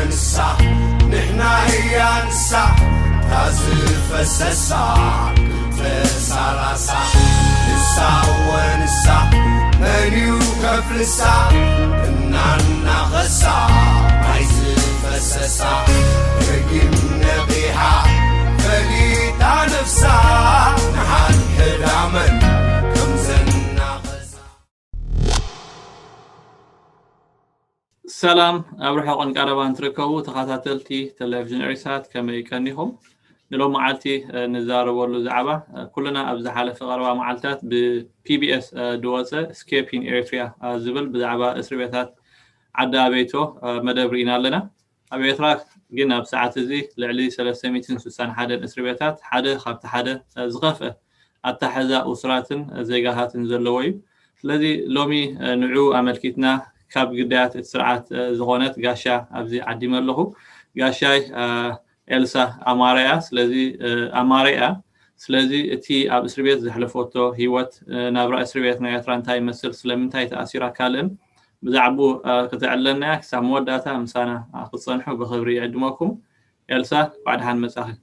ونسا نحنا هي نسا تازف السسا تسارسا نسا ونسا منيو كفلسا نانا غسا عايزف السسا رقم نبيها فليتا نفسا نحن هدامن سلام أبرح عن كربان تركوا تخاطلتي تلفزيون ريسات كما يكنيهم نلو معلتي نزار ولو زعبة كلنا أبز حالة في غربة معلتات ب PBS دوازة Escaping Eritrea زبل بزعبة إسرائيليات عدا بيتو مدبرين لنا أبيتراك جينا بساعة زي لعلي 360 حدا إسرائيليات حدا خبط حدا زغفة التحذاء أسرات زيجات زلوي الذي لومي نعو عملكتنا كاب قدات السرعات زغونات قاشا أبزي عديم له قاشاي إلسا أماريا سلزي أماريا سلزي تي أب إسرائيل زحلفوتو هيوت نابرا إسرائيل نياتران تاي مسل سلمن تاي تأثيرا كالن بزعبو قتعلنا كسامو داتا مسانا أخصنحو بخبري عدموكم إلسا بعد هان مساخي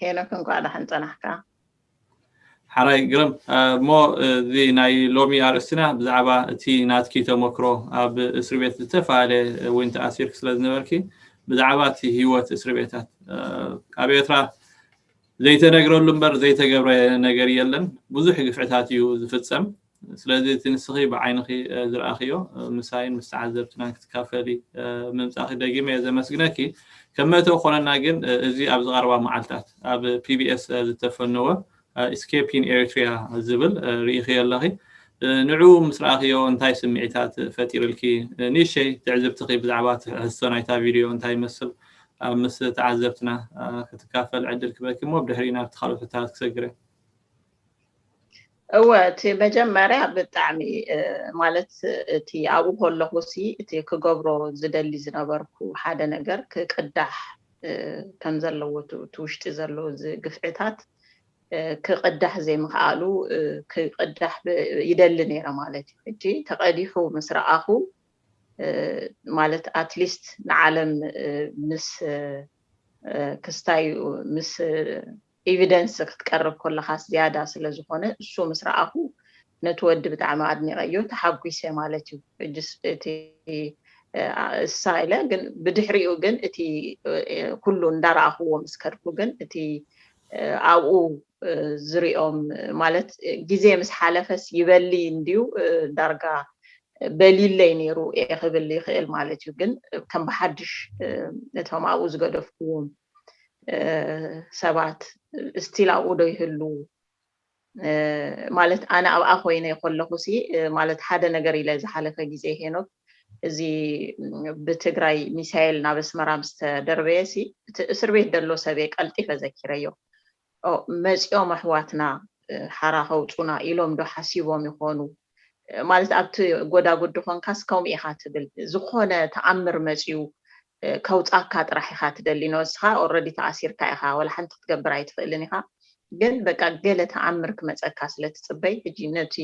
هينا كن قاعد حنصنحكا حراي قرم مو ذي ناي لومي أرسنا بزعبا تي ناتكي تمكرو أب إسرائيل تتفعله وين تأثير كسلز نبركي بزعبا تي هيوت إسرائيلات أبيترا زي تنقرون لنبر زي تقبر نقر يلن بزوح قفعتاتيو زفتسم سلازي تنسخي بعينخي زرآخيو مساين مستعذبتنا كتكافلي ممساخي دقيمة إذا مسقناكي كمتو خلنا قن إزي أبز غربا معلتات أب PBS زتفنوه Escaping Eritrea زبل ريخي الله نعو مسرآخيو انتاي سمعيتات فتير الكي نيشي تعزب تقيب زعبات هالسونايتا فيديو انتاي مسل مس تعذبتنا كتكافل عدل كباكي مو بدهرينا بتخالفتات كسقري هو تي مجمرة بالتعمي مالت تي أبو هلو سي تي كجبرو زدلي زنبركو حدا نجر كقدح كنزلو توشت زلو قفعتات كقدح زي ما قالوا كقدح يدل نيرا مالتي فجي تقديحو مسرعاهو مالت اتليست نعلم مس كستاي مس ايفيدنس كتقرب كل خاص زياده ስለዝኾነ እሱ مسرعاهو نتود بتاع عدني غيو تحقيسه مالتي فجستي السايله ግን بدحريو ግን እቲ كله እንዳራአخو مسكركو ግን እቲ ኣብኡ ዝሪኦም ማለት ግዜ ምስ ሓለፈስ ይበሊ እንዲው ዳርጋ በሊለይ ነይሩ ይኽብል ይኽእል ማለት እዩ ግን ከም በሓድሽ ነቶም ኣብኡ ዝገደፍኩም ሰባት ስቲል ኣብኡ ዶ ይህሉ ማለት ኣነ ኣብኣ ኮይነ ይኸለኹ ሲ ማለት ሓደ ነገር ኢለ ዝሓለፈ ግዜ ሄኖክ እዚ ብትግራይ ሚሳኤል ናብ ኣስመራ ምስተደርበየ ሲ እስር ቤት ደሎ ሰበ ቀልጢፈ ዘኪረዮ መጽኦም ኣሕዋትና ሓራ ኸውፁና ኢሎም ዶ ሓሲቦም ይኾኑ ማለት ኣብቲ ጎዳጉዲ ኾንካስ ከምኡ ኢኻ ትብል ዝኾነ ተኣምር መጽኡ ከውፃካ ጥራሕ ኢኻ ትደሊ ነወስኻ ኦልሬዲ ተኣሲርካ ኢኻ ወላ ሓንቲ ክትገብር ኣይትኽእልን ኢኻ ግን በቃ ገለ ተኣምር ክመፀካ ስለትፅበይ ሕጂ ነቲ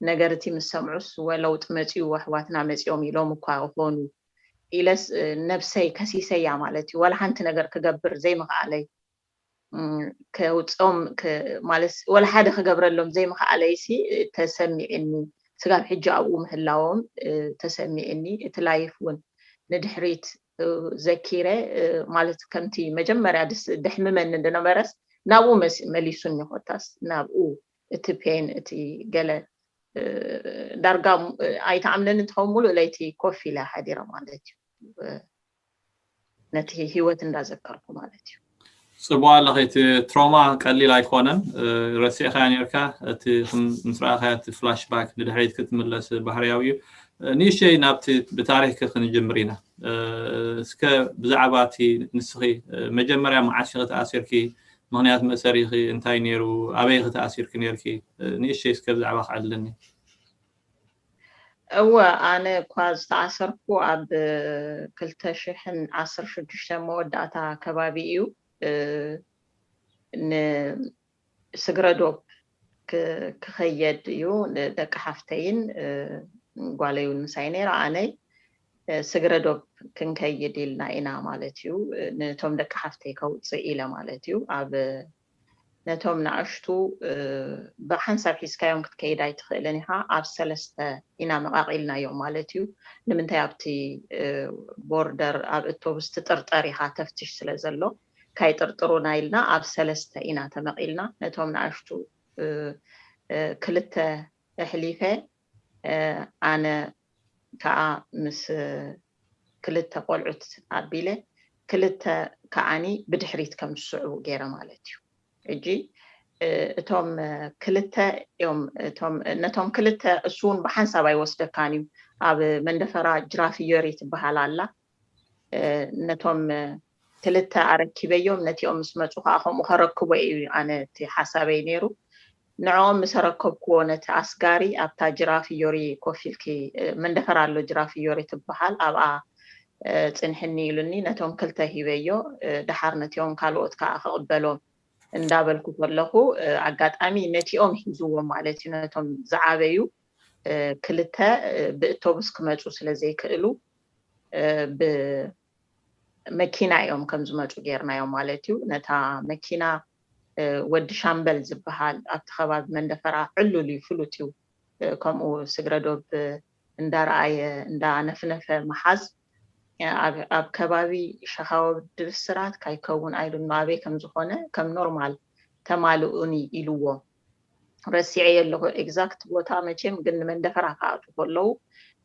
ነገርቲ ምስ ሰምዑስ ወለውጥ መጽኡ ኣሕዋትና መጽኦም ኢሎም እኳ ይኾኑ ኢለስ ነብሰይ ከሲሰያ ማለት እዩ ወላ ሓንቲ ነገር ክገብር ዘይምኽኣለይ كوتصوم كمالس ولا حدا خجبرلهم زي ما عليسي تسمعني سقاب حجة أو مهلاهم تسمعني تلايفون ندحريت ذكيرة مالت كمتي مجمرة دحم من عندنا مرس نابو مليسون يخطاس نابو تبين تي جلا درجة أي تعملن تهملوا ليتي كوفي لا حديرة مالتي نتي هو تندذكركم مالتي صبوا لغيت تروما قليل ايكونن رسيخ يعني ركا مسراخات فلاش باك لدحريت كتملس بحرياوي نيشي نابت بتاريخ كنجمرينا اسك بزعباتي نسخي مجمريا معاشغه تاثيركي مغنيات مسريخي انتاي نيرو ابي تاثيرك نيركي نيشي اسك بزعبا علني هو انا كواز تاثركو اب كلتشحن 16 موداتا كبابيو سجردوب كخيد يو دك حفتين قالوا نساينير عني ስግረዶብ ክንከይድ ኢልና ኢና ማለት እዩ ነቶም ደቂ ሓፍተይ ከውፅእ ኢለ ማለት እዩ ኣብ ነቶም ንኣሽቱ ብሓንሳብ ሒዝካዮም ክትከይድ ኣይትኽእልን ኢኻ ኣብ 3 ኢና መቃቂልናዮም ማለት እዩ ንምንታይ ኣብቲ ቦርደር ኣብ እቶብስ ትጥርጠር ኢኻ ተፍትሽ ስለ ዘሎ ካይጥርጥሩና ኢልና ኣብ 3 ኢና ተመቂልና ነቶም ንኣሽቱ 2 ኣሕሊፈ ኣነ ከዓ ምስ 2 ቆልዑት ኣቢለ 2 ከዓኒ ብድሕሪት ከም ዝስዕቡ ገይረ ማለት እዩ እጂ እቶም 2 እዮም ነቶም 2 እሱን ብሓንሳብ ኣይወስደካን እዩ ኣብ መንደፈራ ጅራፍዮሪ ትበሃል ኣላ ነቶም 2 ኣረኪበዮም ነቲኦም ምስ መፁ ከዓ ከምኡ ከረክቦ እዩ ኣነ እቲ ሓሳበይ ነይሩ ንዕኦም ምስ ረከብክዎ ነቲ ኣስጋሪ ኣብታ ጅራፍዮሪ ኮፍ ኢልኪ መንደፈራ ኣሎ ጅራፍዮሪ ትበሃል ኣብኣ ፅንሕኒ ኢሉኒ ነቶም 2 ሂበዮ ድሓር ነቲኦም ካልኦት ከዓ ክቕበሎም እንዳበልኩ ከለኹ ኣጋጣሚ ነቲኦም ሒዝዎም ማለት እዩ ነቶም ዝዓበዩ 2 ብእቶብስ ክመፁ ስለዘይክእሉ ብመኪና እዮም ከም ዝመፁ ጌርናዮም ማለት እዩ ነታ መኪና ወዲ ሻምበል ዝበሃል ኣብቲ ከባቢ መንደፈራ ዕሉል ፍሉጥ እዩ ከምኡ ስግረዶብ እንዳረኣየ እንዳነፍነፈ መሓዝ ኣብ ከባቢ ሸኻወብ ድርስራት ካይከውን ኣይሉን ማበይ ከም ዝኾነ ከም ኖርማል ተማልኡኒ ኢልዎ ረሲዐ የለኹ ኤግዛክት ቦታ መቼም ግን መንደፈራ ካኣቱ ከለዉ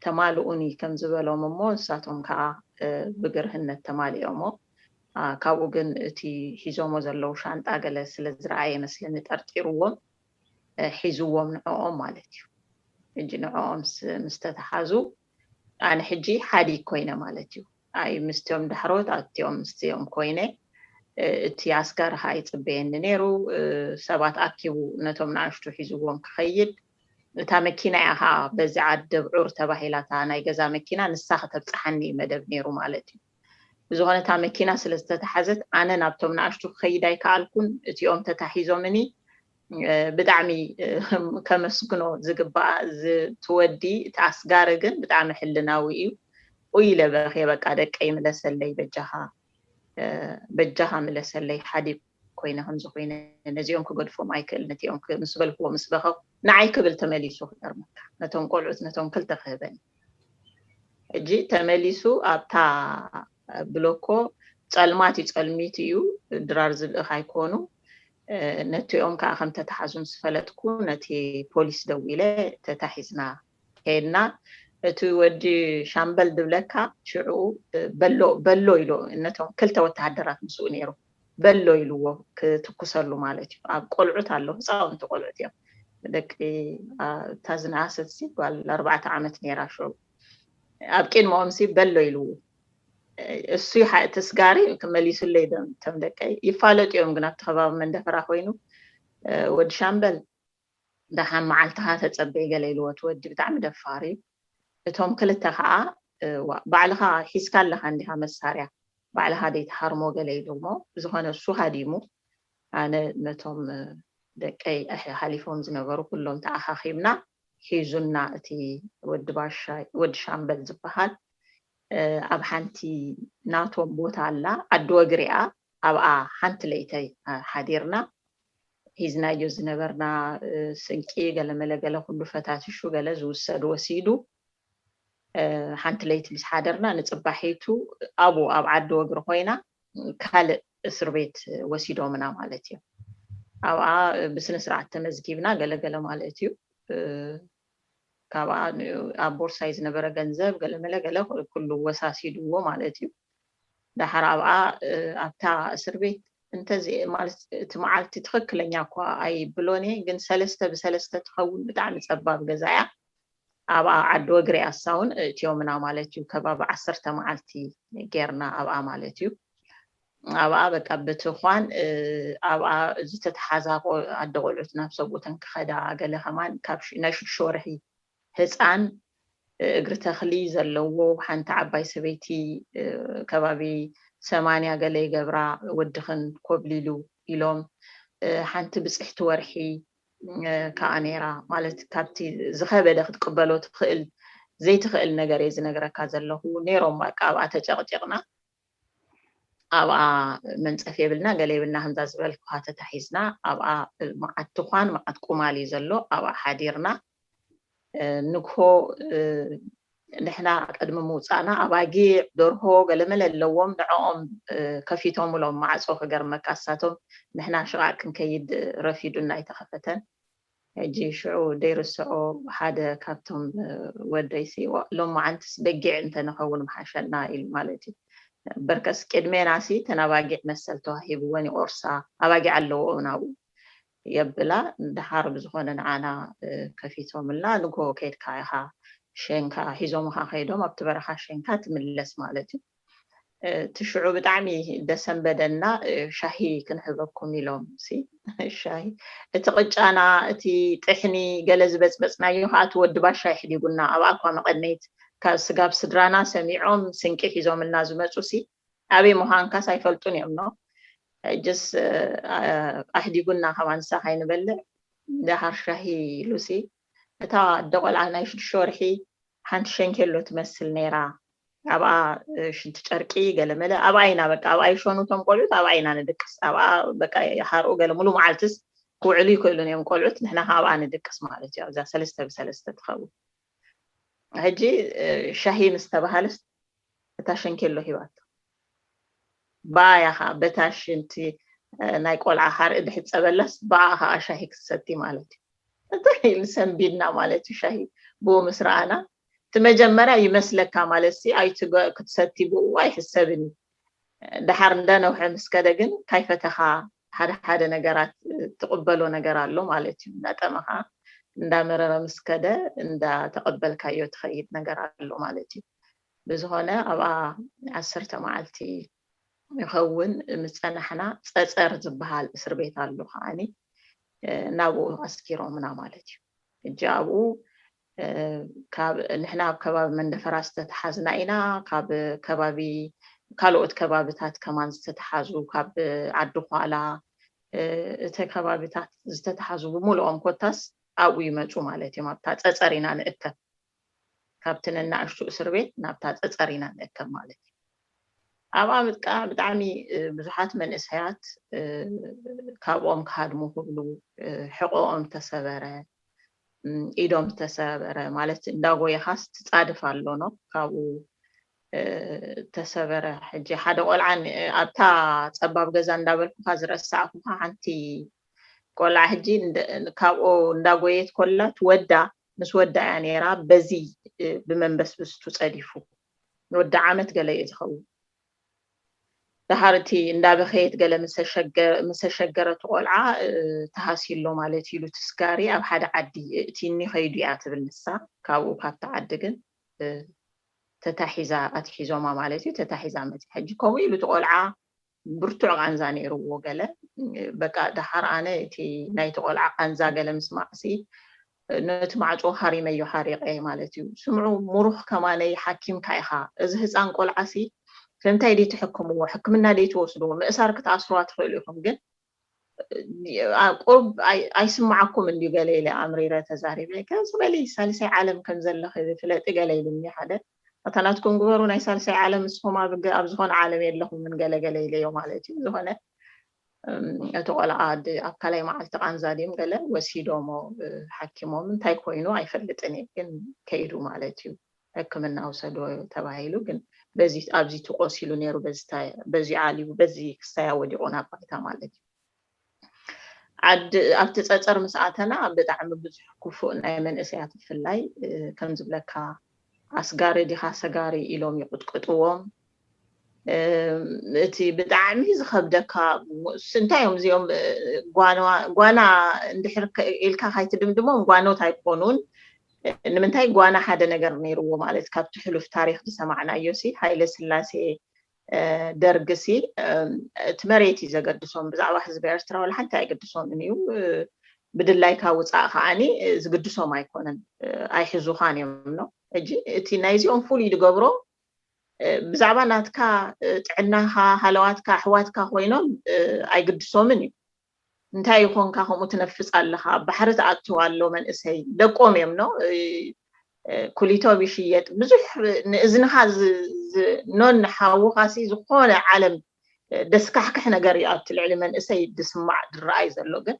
ተማልኡኒ ከም ዝበሎም እሞ ንሳቶም ከዓ ብግርህነት ተማሊኦሞ ካብኡ ግን እቲ ሒዞሞ ዘለው ሻንጣ ገለ ስለ ዝረኣየ መስለኒ ጠርጢርዎም ሒዝዎም ንዕኦም ማለት እዩ እጂ ንዕኦም ምስተተሓዙ ኣነ ሕጂ ሓዲግ ኮይነ ማለት እዩ ኣይ ምስትዮም ዳሕሮት ኣትዮም ምስትዮም ኮይነ እቲ ኣስጋር ሃይ ፅበየኒ ነይሩ ሰባት ኣኪቡ ነቶም ንኣሽቱ ሒዝዎም ክኸይድ እታ መኪና ኢኻ በዚ ዓዲ ብዑር ተባሂላታ ናይ ገዛ መኪና ንሳ ከተብፅሓኒ መደብ ነይሩ ማለት እዩ ብዝኾነ እታ መኪና ስለ ዝተተሓዘት ኣነ ናብቶም ንኣሽቱ ክኸይድ ኣይከኣልኩን እቲኦም ተታሒዞምኒ ብጣዕሚ ከመስግኖ ዝግባእ ዝትወዲ እቲ ኣስጋሪ ግን ብጣዕሚ ሕልናዊ እዩ ኢለ በኸ በቃ ደቀይ ምለሰለይ በጃኻ ምለሰለይ ሓዲግ ኮይነ ከምዚ ኮይነ ነዚኦም ክገድፎም ኣይክእል ነቲኦም ምስ በልክዎ ምስ በኸ ንዓይ ክብል ተመሊሱ ክገርመካ ነቶም ቆልዑት ነቶም 2 ክህበኒ እጂ ተመሊሱ ኣብታ ብሎኮ ጸልማት ጸልሚት እዩ ድራር ዝልእኽ ኣይኮኑ ነቲኦም ከዓ ከም ተተሓዙ ስፈለጥኩ ነቲ ፖሊስ ደው ኢለ ተታሒዝና ሄድና እቲ ወዲ ሻምበል ድብለካ ሽዑ በሎ ኢሉ ነቶም 2 ወተሃደራት ምስኡ ነይሩ በሎ ኢልዎ ክትኩሰሉ ማለት እዩ ኣብ ቆልዑት ኣለዉ ህፃውንቲ ቆልዑት እዮም ደቂ ታዝናኣሰት ሲባል 4 ዓመት ነይራ ሽዑ ኣብ ቅድሞኦም በሎ ኢልዎ እሱ ተስጋሪ ክመሊሱለይ ቶም ደቀይ ይፋለጡ እዮም ግን ኣብቲ ከባቢ መንደፈራ ኮይኑ ወዲ ሻምበል ዳሓን መዓልትኻ ተፀበይ ገለ ኢልዎ ትወዲ ብጣዕሚ ደፋር እዩ እቶም 2 ከዓ ባዕልኻ ሒዝካ ኣለኻ እንዲኻ መሳርያ ባዕልኻ ደይተሃርሞ ገለ ኢልሞ ዝኾነ እሱ ሃዲሙ ኣነ ነቶም ደቀይ ሓሊፎም ዝነበሩ ኩሎም ተኣኻኺብና ሒዙና እቲ ወዲ ሻምበል ዝበሃል ኣብ ሓንቲ ናቶም ቦታ ኣላ ዓዲ ወግሪኣ ኣብኣ ሓንቲ ለይተይ ሓዲርና ሒዝናዮ ዝነበርና ስንቂ ገለ መለገለ ኩሉ ፈታትሹ ገለ ዝውሰድ ወሲዱ ሓንቲ ለይቲ ምስ ሓደርና ንፅባሒቱ ኣብ ዓዲ ወግሪ ኮይና ካልእ እስር ቤት ወሲዶምና ማለት እዩ ኣብኣ ብስነ ስርዓት ተመዝጊብና ገለገለ ማለት እዩ ካብኣ ኣብ ቦርሳይ ዝነበረ ገንዘብ ገለ መለገለ ኩሉ ወሳሲድዎ ማለት እዩ ዳሕር ኣብኣ ኣብታ እስር ቤት እንተዚ ማለት እቲ መዓልቲ ትኽክለኛ እኳ ኣይብሎን ግን 3 ብ3 ትኸውን ብጣዕሚ ፀባብ ገዛ እያ ኣብኣ ዓዲ ወግሪ ኣሳውን እትዮምና ማለት እዩ ከባቢ 10 መዓልቲ ጌርና ኣብኣ ማለት እዩ ኣብኣ በቃ ብትኳን ኣብኣ ዝተተሓዛ ኣደ ቆልዑት ናብ ሰብኡተን ክኸዳ ገለ ከማን ካብ ናይ 6 ወርሒ ህፃን እግሪ ተኽሊ ዘለዎ ሓንቲ ዓባይ ሰበይቲ ከባቢ 80 ገለ ይገብራ ወድኽን ኮብሊሉ ኢሎም ሓንቲ ብፅሕቲ ወርሒ ከዓ ነይራ ማለት ካብቲ ዝኸበደ ክትቅበሎ ትኽእል ዘይትኽእል ነገር እየ ዝነግረካ ዘለኹ ነይሮም በቃ ኣብኣ ተጨቕጨቕና ኣብኣ መንፀፍ የብልና ገለ የብልና ከምዛ ዝበልኩ ተታሒዝና ኣብኣ መዓት ትኳን መዓት ቁማል እዩ ዘሎ ኣብኣ ሓዲርና ንግሆ ንሕና ቅድሚ ምውፃእና ኣባጊዕ ደርሆ ገለመለ ኣለዎም ንዕኦም ከፊቶምሎም ማዕፆ ክገርመካ እሳቶም ንሕና ሽቓዕ ክንከይድ ረፊዱና ኣይተኸፈተን ሕጂ ሽዑ ደይርስዖ ሓደ ካብቶም ወደይሲ ሎም መዓንትስ በጊዕ እንተንኸውን ምሓሸና ኢሉ ማለት እዩ በርከስ ቅድሜናሲ ተናባጊዕ መሰል ተዋሂብዎን ይቆርሳ ኣባጊዕ ኣለዎ ናብኡ የብላ ድሓር ብዝኾነ ንዓና ከፊቶምልና ንግሆ ከይድካ ኢኻ ሸንካ ሒዞምካ ከይዶም ኣብቲ በረኻ ሸንካ ትምለስ ማለት እዩ ትሽዑ ብጣዕሚ ደሰንበደና ሻሂ ክንህበኩም ኢሎም ሲ ሻሂ እቲ ቅጫና እቲ ጥሕኒ ገለ ዝበፅበፅናዮ ከዓ ትወዲ ባሻ ይሕዲጉና ኣብኣ እኳ መቐነይት ካብ ስጋብ ስድራና ሰሚዖም ስንቂ ሒዞምልና ዝመፁ ሲ ኣበይ ምዃንካስ ኣይፈልጡን እዮም ኖ ጀስ ኣሕዲጉና ከማንሳ ካይንበልዕ ድሓር ሻሂ ሉሲ እታ ደቆልዓ ናይ 6 ወርሒ ሓንቲ ሸንኬሎ ትመስል ነይራ ኣብኣ ሽንቲ ጨርቂ ገለመለ ኣብኣ ኢና በቃ ኣብኣ ይሾኑቶም ቆልዑት ኣብኣ ኢና ንድቅስ ኣብኣ በቃ ይሓርኡ ገለ ሙሉ መዓልትስ ክውዕሉ ይክእሉን እዮም ቆልዑት ንሕና ኣብኣ ንድቅስ ማለት እዩ ኣብዛ 3 ትኸውን ሕጂ ሻሂ ምስ ተባሃለስ እታ ሸንኬሎ ሂባቶ ባያኻ በታ ሽንቲ ናይ ቆልዓ ሓርኢ ድሕት ፀበለስ ባኻ ሻሂ ክሰቲ ማለት እዩ እንታይ ሰንቢድና ማለት እዩ ሻሂ ብኡ ምስ ረኣና ትመጀመርያ ይመስለካ ማለት ሲ ኣይቲ ክትሰቲ ብኡ ኣይሕሰብን ድሓር እንዳነውሐ ምስከደ ግን ካይፈተኻ ሓደ ነገራት ትቕበሎ ነገር ኣሎ ማለት እዩ እንዳጠመኻ እንዳመረረ ምስከደ እንዳተቐበልካዮ ትኸይድ ነገር ኣሎ ማለት እዩ ብዝኾነ ኣብኣ 10 መዓልቲ ይኸውን ምስ ፀናሕና ፀፀር ዝበሃል እስር ቤት ኣሎ ከዓኒ ናብኡ ኣስኪሮምና ማለት እዩ ሕጂ ኣብኡ ካብ ንሕና ኣብ ከባቢ መንደፈራ ዝተተሓዝና ኢና ካብ ከባቢ ካልኦት ከባቢታት ከማን ዝተተሓዙ ካብ ዓዲ ኋላ እቲ ከባቢታት ዝተተሓዙ ብምልኦም ኮታስ ኣብኡ ይመፁ ማለት እዮም ኣብታ ፀፀር ኢና ንእከብ ካብቲ ነናእሽቱ እስር ቤት ናብታ ፀፀር ኢና ንእከብ ማለት እዩ ኣብኣ ብጣዕሚ ብዙሓት መንእሰያት ካብኦም ካድሙ ክብሉ ሕቆኦም ተሰበረ ኢዶም ተሰበረ ማለት እንዳጎየኻስ ትፃድፍ ኣሎ ኖ ካብኡ ተሰበረ ሕጂ ሓደ ቆልዓን ኣብታ ፀባብ ገዛ እንዳበልኩካ ዝረሳዕኩካ ሓንቲ ቆልዓ ሕጂ ካብኡ እንዳጎየት ኮላ ትወዳ ምስ ወዳ እያ ነይራ በዚ ብመንበስብስቱ ፀዲፉ ወዳ ዓመት ገለ እዩ ዝኸውን ድሓርቲ እንዳበኸየት ገለ ምስ ተሸገረት ቆልዓ ተሃሲሎ ማለት ኢሉ ትስጋሪ ኣብ ሓደ ዓዲ እቲኒ ኸይዱ እያ ትብል ንሳ ካብኡ ካብቲ ዓዲ ግን ተታሒዛ ኣትሒዞማ ማለት እዩ ተታሒዛ መፅኣ ሕጂ ከምኡ ኢሉ እቲ ቆልዓ ብርቱዕ ቃንዛ ነይርዎ ገለ በቃ ድሓር ኣነ እቲ ናይቲ ቆልዓ ቃንዛ ገለ ምስ ማዕሲ ነቲ ማዕፆ ሃሪመዮ ሓሪቀ ማለት እዩ ስምዑ ሙሩኽ ከማነይ ሓኪምካ ኢኻ እዚ ህፃን ቆልዓሲ ስለምንታይ ደይ ትሕክምዎ ሕክምና ደይ ትወስድዎ ምእሳር ክትኣስርዋ ትኽእሉ ኢኹም ግን ቁርብ ኣይስማዓኩም እንዲሁ ገለ ኢለ ኣምሪረ ተዛሪበ ከዝበለ ሳልሳይ ዓለም ከም ዘለኸ ፍለጢ ገለ ኢሉኒ ሓደ እታናትኩም ግበሩ ናይ ሳልሳይ ዓለም ንስኹም ኣብ ዝኾነ ዓለም የለኹምን ገለ ኢለዮ ማለት እዩ ዝኾነ እቲ ቆልዓ ኣብ ካልኣይ መዓልቲ ቃንዛ ድዮም ገለ ወሲዶሞ ሓኪሞም እንታይ ኮይኑ ኣይፈልጥን እየ ግን ከይዱ ማለት እዩ ሕክምና ውሰዶ ተባሂሉ ግን በዚ ኣብዚ ተቆሲሉ ነይሩ በዚ ዓልዩ በዚ ክሳያ ወዲቑ ናብ ባይታ ማለት እዩ ኣብቲ ፀፀር ምስኣተና ብጣዕሚ ብዙሕ ክፉእ ናይ መንእሰያት ብፍላይ ከም ዝብለካ ኣስጋሪ ዲኻ ሰጋሪ ኢሎም ይቁጥቅጥዎም እቲ ብጣዕሚ ዝኸብደካ እንታይ እዮም እዚኦም ጓና እንድሕር ኢልካ ካይትድምድሞም ጓኖት ኣይኮኑን ንምንታይ ጓና ሓደ ነገር ነይርዎ ማለት ካብቲ ሕሉፍ ታሪክ ዝሰማዕናዮ ሲ ሃይለ ስላሴ ደርግ ሲ እቲ መሬት እዩ ዘገድሶም ብዛዕባ ህዝቢ ኤርትራ ወላ ሓንቲ ኣይገድሶምን እዩ ብድላይካ ውፃእ ከዓኒ ዝግድሶም ኣይኮነን ኣይሕዙኻን እዮም ኖ ሕጂ እቲ ናይዚኦም ፍሉይ ዝገብሮ ብዛዕባ ናትካ ጥዕናኻ ሃለዋትካ ኣሕዋትካ ኮይኖም ኣይግድሶምን እዩ እንታይ ይኾንካ ከምኡ ትነፍፅ ኣለኻ ባሕሪ ተኣትው ኣሎ መንእሰይ ደቆም እዮም ኖ كليتو بيشيت بزح نزنها نون حاوقاسي زخونه عالم دسكحكح ነገር ይአት العلم እሰይ ድስማዕ ድራይ ዘሎገን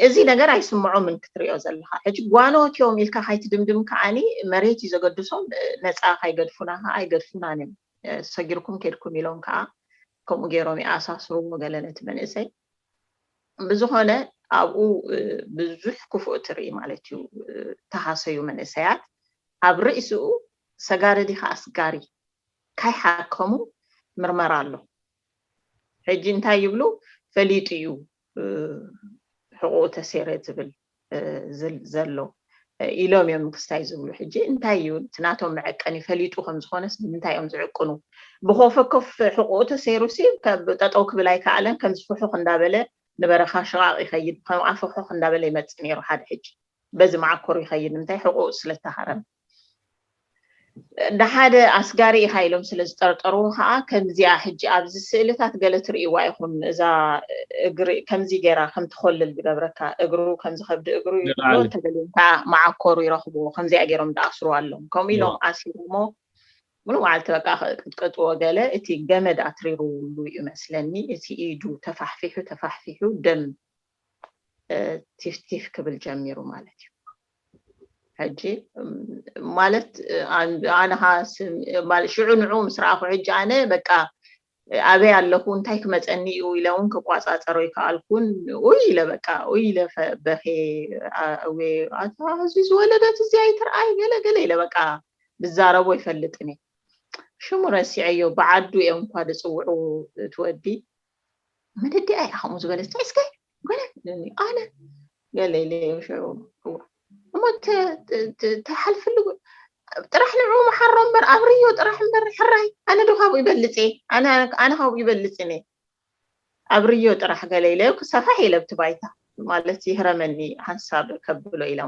እዚ ነገር አይስምዖ ምን ክትሪዮ ዘለኻ ሕጂ ጓኖትዮም ኢልካ ሃይት ድምድም ከዓኒ መሬት ይዘገድሶም ነፃ ሃይገድፉና አይገድፉናን ሰጊርኩም ከድኩም ኢሎም ከዓ ከምኡ ገይሮም ያሳስሩ ወገለነት መንእሰይ ብዙኾነ ኣብኡ ብዙሕ ክፉእ ትርኢ ማለት እዩ ተሃሰዩ መንእሰያት ኣብ ርእሱ ሰጋሪ ዲኻ ኣስጋሪ ካይሓከሙ ምርመራ ኣሎ ሕጂ እንታይ ይብሉ ፈሊጥ እዩ حقوق تسيرت زبل ዘሎ ኢሎም እዮም ክስታይ ዝብሉ ሕጂ እንታይ እዩ ትናቶም መዐቀኒ ፈሊጡ ከም ዝኾነስ እንታይ እዮም ዝዕቅኑ ብኾፈኮፍ حقوق ተሰይሩሲ ጠጠው ክብላይ ከዓለን ከም ዝፍሑኽ እንዳበለ ንበረኻ ሽቓቕ ይኸይድ ከም ኣፍሑኽ እንዳበለ ይመጽእ ነይሩ ሓደ ሕጂ በዚ ማዕኮሩ ይኸይድ እንታይ حقوق ስለተሃረም دحاد أسقاري هايلهم سلزطرطروها كمزي حجي أبز السئلتات قالت رئي وايخون إذا إقري كمزي قيرا خم تخلل بقبركا إقرو كمزي خبد إقرو يقولون تقلين مع كورو يرخبو خمزي أقيرهم دا أسروا لهم كوميلهم أسيرمو منو معلت بقى قطوة قالة إتي قمد أتريرو يمثلني إتي إيدو تفحفيحو دم تفتيف قبل جميرو مالتي حجي مالت أنا هاس مال شعون عوم سرافو حجي أنا بقى أبي اللهون تايك متأني ويلون كقواس أتروي كالكون ويلا بقى ويلا بخي أوي عزيز ولدت زي ترى قال إلا بقى بالزارب ويفلتني شو مرسي عيو بعدو يوم قاد صوعو تودي ما تدي أي خمس قالت تسكي قالت أنا قال لي شو هو ما تحلف له طرح نعوم حرم بر أبريو طرح بر حراي أنا دو هاو يبلصي أنا هاو يبلصني أبريو طرح قال لي صفحي لبتبايتا مالتي هرمني حساب كبلو إلى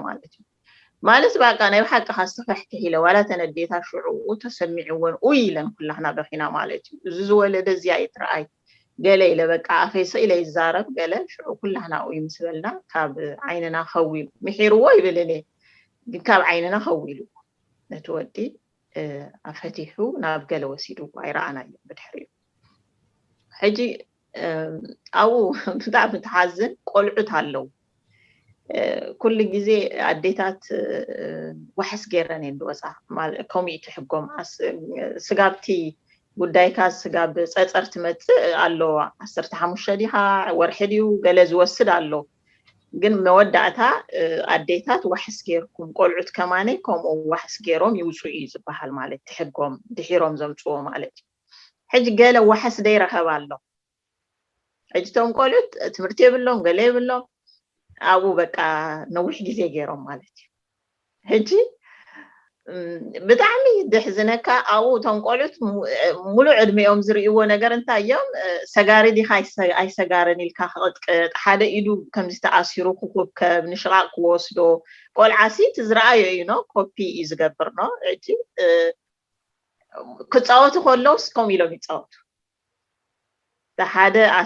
مالت بقى أنا بحق خاصفح كهيلا ولا تنديتها شعور وتسمعون ويلا كلنا بخينا مالتي زولد زيايت رأي قال لي بقى عفيسي إلى الزارب قال شو كلنا ويمسبلنا كاب عيننا خوي محيروا يبلني كاب عيننا خويلو نتودي أفتحو نابقى لوسيدو وعيرانا بتحريو حجي أو بتعب متحزن قلعت هالو كل جزء عديتات وحس جيرانين دوسا مال كومي تحقهم سقابتي ጉዳይ ካስ ጋብ ጸጸርት መጽ አሎ 15 ዲሃ ወርሕዲው ገለዝ ወስድ አሎ ግን መወዳእታ አዴታት ወሕስ ገርኩም ቆልዑት ከማኔ ከምኡ ወሕስ ገሮም ይውጹ ይዝባሃል ማለት ትሕጎም ድሒሮም ዘምጽዎ ማለት ሕጂ ገለ ወሕስ ደይረኸብ አሎ ሕጂቶም ቆልዑት ትምህርት ይብሎም ገለ ይብሎም አቡ በቃ ነውሕ ጊዜ ገሮም ማለት ሕጂ بتعمي دحزنك أو تنقلت ملو عدميهم زريو نجار انت يوم سجاري دي هاي سجارني الكاخد حدا يدو كم يستعصروا كوب كبنشراق وصدو قول عسيت زرعي كوبي يزجبرنا عتي كتصوت خلص كم يلو بتصوت تحدا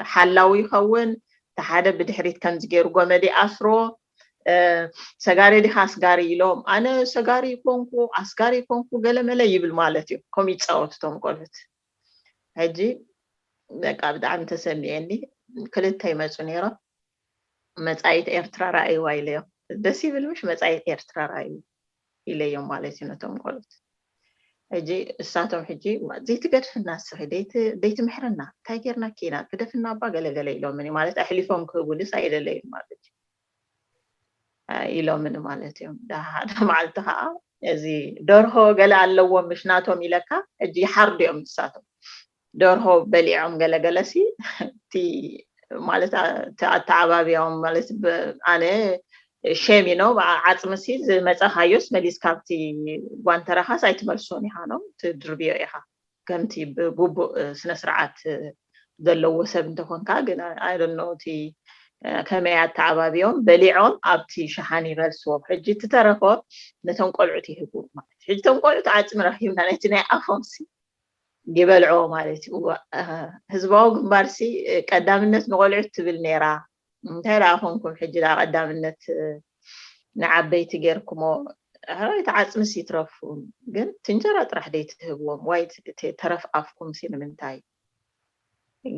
حلاوي خون تحدا بدحريت كم زجيرو قمدي أسرو سجاري دي خاسجاري يلوم أنا سجاري كونكو عسكري كونكو قال ملا يبل مالتي كم يتصوت توم قلت هجي بقى بدأ عم تسمعني كلت هاي مزونيرة مزايد إرترا رأي وايليو دسي بالمش مزايد إرترا رأي إليهم مالتي نتوم قلت هجي الساعتهم هجي زي تقدر في الناس ديت محرنا تاجرنا كينا كده في النابا قال يلوم مني مالت أحلفهم كقولي سايد الليل مالتي إلى من مالتهم ده هذا معلتها زي دورهم قال علوا مش ناتهم إلكا أجي حرب يوم ساتهم دورهم بليعهم قال جلسي تي مالت تعباب يوم مالت أنا شامينو عطمسي زي مثلا هايوس مليس كابتي وانترها سايت مرسوني هانو تدربيه إيها كمتي بوب سنسرعات دلوا سبنت هون كاجنا I don't know تي كما تعبابيهم بليعون أبتي شحاني غلسوا حجي تترفوا نتون قلعتي هبور مالتي حجي تون قلعت عاتم رحيمنا نتنا أفهمسي جبلعو مالتي هزباو قنبارسي قدام النت نقلعت بالنيرا انتهي رأفهمكم حجي لا قدام النت ንዓበይቲ ጌርኩሞ هاي تعصمس يترفون ግን ትንጀራ ጥራሕ ደይትህብዎም ዋይ ተረፍ ኣፍኩም ሲል ምንታይ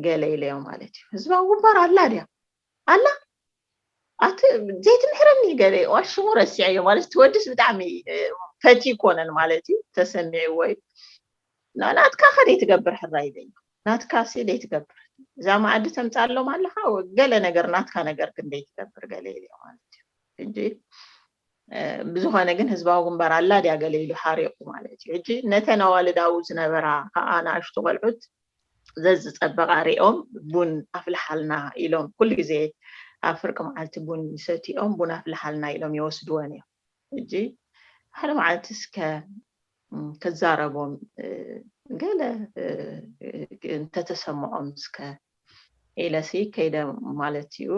ገለ ኢለዮም ማለት እዩ ህዝባዊ ወንበር ኣላ ድያ ኣላ ኣት ዘይት ምሕረኒ ገለ ዋሽሙ ረሲዐዮ ማለት ትወድስ ብጣዕሚ ፈቲ ኮነን ማለት እዩ ተሰሚዕ ወይ ናትካ ከደይ ትገብር ሕራይ ደይ ናትካ ሲ ደይ ትገብር እዛ ማዕድ ተምፃሎም ኣለኻ ገለ ነገር ናትካ ነገር ክንደይ ትገብር ገለ ኢለዮም ማለት እዩ እንጂ ብዙኾነ ግን ህዝባዊ ወንበር ኣላ ድያ ገለ ኢሉ ሓሪቁ ማለት እዩ እጂ ነተን ኣዋልዳው ዝነበራ ኣና ኣሽቱ ቆልዑት ዘዝፀበቃ ሪኦም ቡን ኣፍልሓልና ኢሎም ኩሉ ግዜ ኣብ ፍርቂ መዓልቲ ቡን ይሰትዮም ቡን ኣፍልሓልና ኢሎም ይወስድዎን እዮም እጂ ሓደ መዓልቲ እስከ ክዛረቦም ገለ እንተተሰምዖም እስከ ኢለሲ ከይደ ማለት እዩ